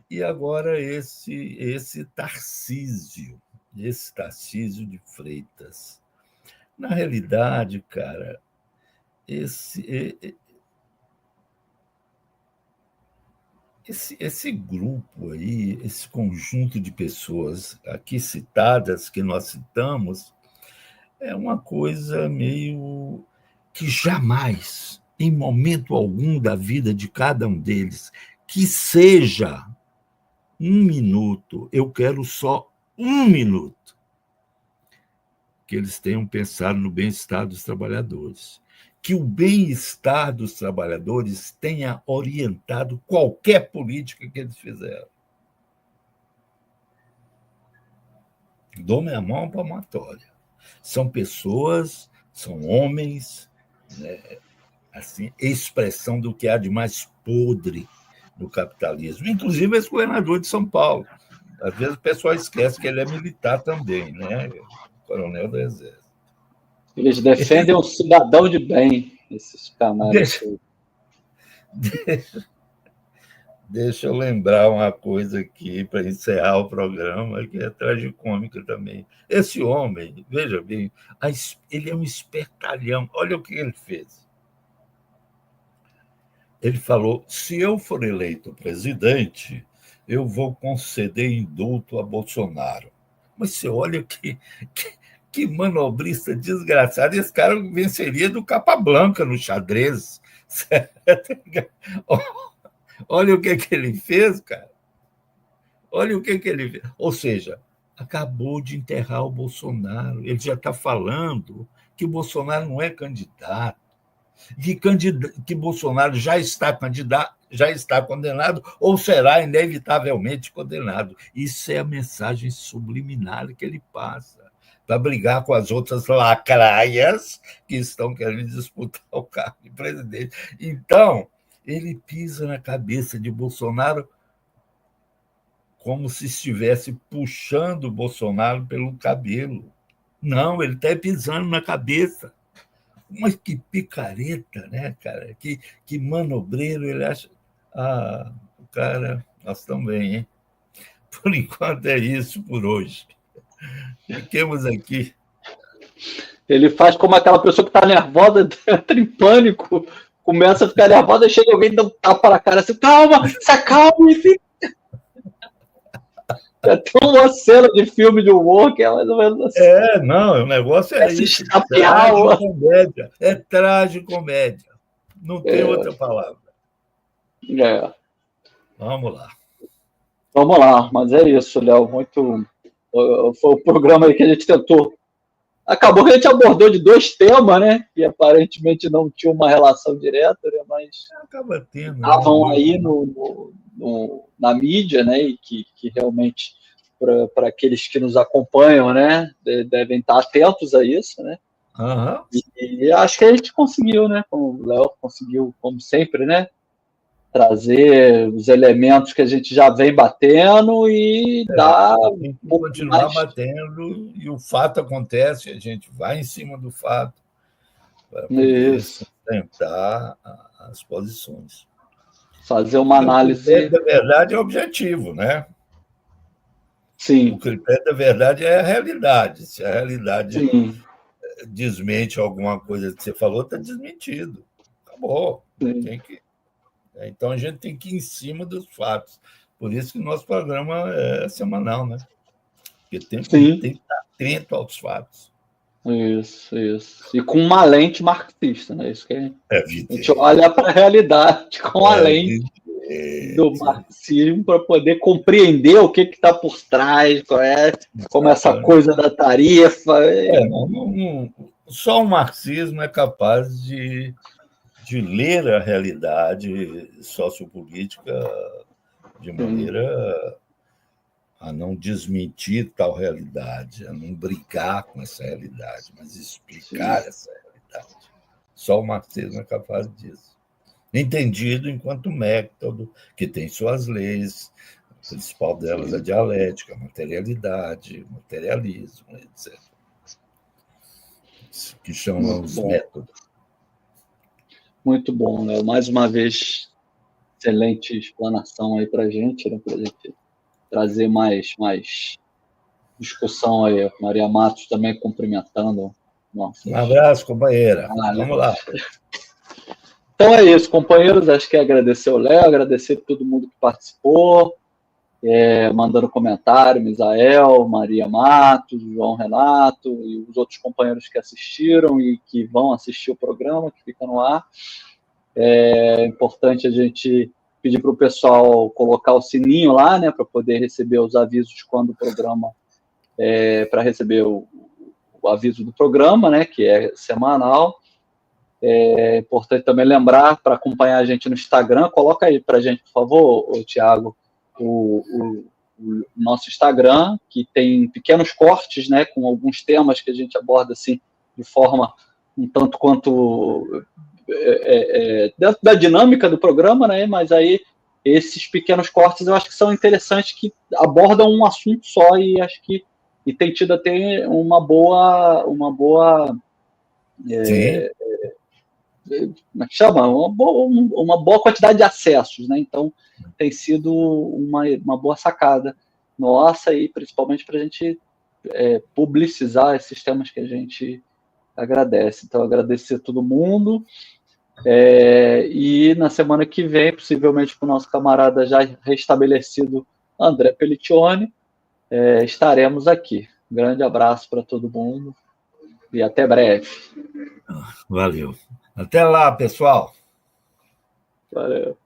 E agora esse Tarcísio de Freitas. Na realidade, cara, esse grupo aí, esse conjunto de pessoas aqui citadas, que nós citamos, é uma coisa meio que jamais, em momento algum da vida de cada um deles, que seja 1 minuto, eu quero só 1 minuto, que eles tenham pensado no bem-estar dos trabalhadores, que o bem-estar dos trabalhadores tenha orientado qualquer política que eles fizeram. Dou minha mão palmatória. São pessoas, são homens, né, assim, expressão do que há de mais podre no capitalismo, inclusive esse governador de São Paulo. Às vezes o pessoal esquece que ele é militar também, né? Coronel do Exército. Eles defendem um cidadão de bem, esses camaradas. Deixa eu lembrar uma coisa aqui para encerrar o programa, que é tragicômica também. Esse homem, veja bem, ele é um espertalhão. Olha o que ele fez. Ele falou: se eu for eleito presidente, eu vou conceder indulto a Bolsonaro. Mas você olha que manobrista desgraçado. Esse cara venceria do Capablanca no xadrez. Olha o que ele fez, cara. Olha o que ele fez. Ou seja, acabou de enterrar o Bolsonaro. Ele já está falando que o Bolsonaro não é candidato, que Bolsonaro já está candidato, já está condenado ou será inevitavelmente condenado. Isso é a mensagem subliminar que ele passa para brigar com as outras lacraias que estão querendo disputar o cargo de presidente. Então, ele pisa na cabeça de Bolsonaro como se estivesse puxando o Bolsonaro pelo cabelo. Não, ele está pisando na cabeça. Mas que picareta, né, cara? Que manobreiro. Ele acha... o cara, nós estamos bem, hein? Por enquanto é isso por hoje. Fiquemos aqui. Ele faz como aquela pessoa que está nervosa, entra em pânico, começa a ficar nervosa, chega alguém e dá um tapa na cara assim, calma, se acalme, filho. É tão uma cena de filme de humor que é mais ou menos assim. Não, o negócio é isso. Tragicomédia. É tragicomédia. Não tem outra palavra. Vamos lá, mas é isso, Léo. Muito. Foi o programa aí que a gente tentou. Acabou que a gente abordou de 2 temas, né? Que aparentemente não tinham uma relação direta, né? Mas acaba tendo. Estavam aí na mídia, né? E que realmente, para aqueles que nos acompanham, né? Devem estar atentos a isso, né? Uhum. E acho que a gente conseguiu, né? Como o Léo conseguiu, como sempre, né? Trazer os elementos que a gente já vem batendo e dar. Tem que continuar batendo, e o fato acontece, a gente vai em cima do fato para poder sustentar as posições. Fazer uma análise. O critério da verdade é objetivo, né? Sim. O critério da verdade é a realidade. Se a realidade desmente alguma coisa que você falou, está desmentido. Acabou. Tem que. Então, a gente tem que ir em cima dos fatos. Por isso que o nosso programa é semanal, né? Porque tem que estar atento aos fatos. Isso. E com uma lente marxista, né? Isso que a gente olha para a realidade com a lente do marxismo para poder compreender o que está por trás, como essa coisa da tarifa. Só o marxismo é capaz de de ler a realidade sociopolítica de maneira a não desmentir tal realidade, a não brigar com essa realidade, mas explicar essa realidade. Só o marxismo é capaz disso. Entendido enquanto método, que tem suas leis, a principal delas é a dialética, a materialidade, o materialismo, etc. Que chamam os métodos. Muito bom, Léo. Mais uma vez, excelente explanação aí para a gente, né? Para a gente trazer mais discussão aí. Maria Matos também cumprimentando. Nossa. Um abraço, companheira. Vamos lá. Então é isso, companheiros. Acho que agradecer ao Léo, agradecer a todo mundo que participou, mandando comentário, Misael, Maria Matos, João Renato e os outros companheiros que assistiram e que vão assistir o programa, que fica no ar. É importante a gente pedir para o pessoal colocar o sininho lá, né, para poder receber os avisos quando o programa, para receber o aviso do programa, né, que é semanal. É importante também lembrar, para acompanhar a gente no Instagram, coloca aí para a gente, por favor, Thiago, o nosso Instagram, que tem pequenos cortes, né, com alguns temas que a gente aborda assim, de forma um tanto quanto dentro da dinâmica do programa, né, mas aí esses pequenos cortes eu acho que são interessantes, que abordam um assunto só e acho que tem tido até uma boa como é que chama? Uma boa quantidade de acessos, né? Então tem sido uma boa sacada nossa, e principalmente para a gente publicizar esses temas que a gente agradece. Então, agradecer a todo mundo. E na semana que vem, possivelmente com o nosso camarada já restabelecido, André Pelliccioni, estaremos aqui. Um grande abraço para todo mundo e até breve. Valeu. Até lá, pessoal. Valeu.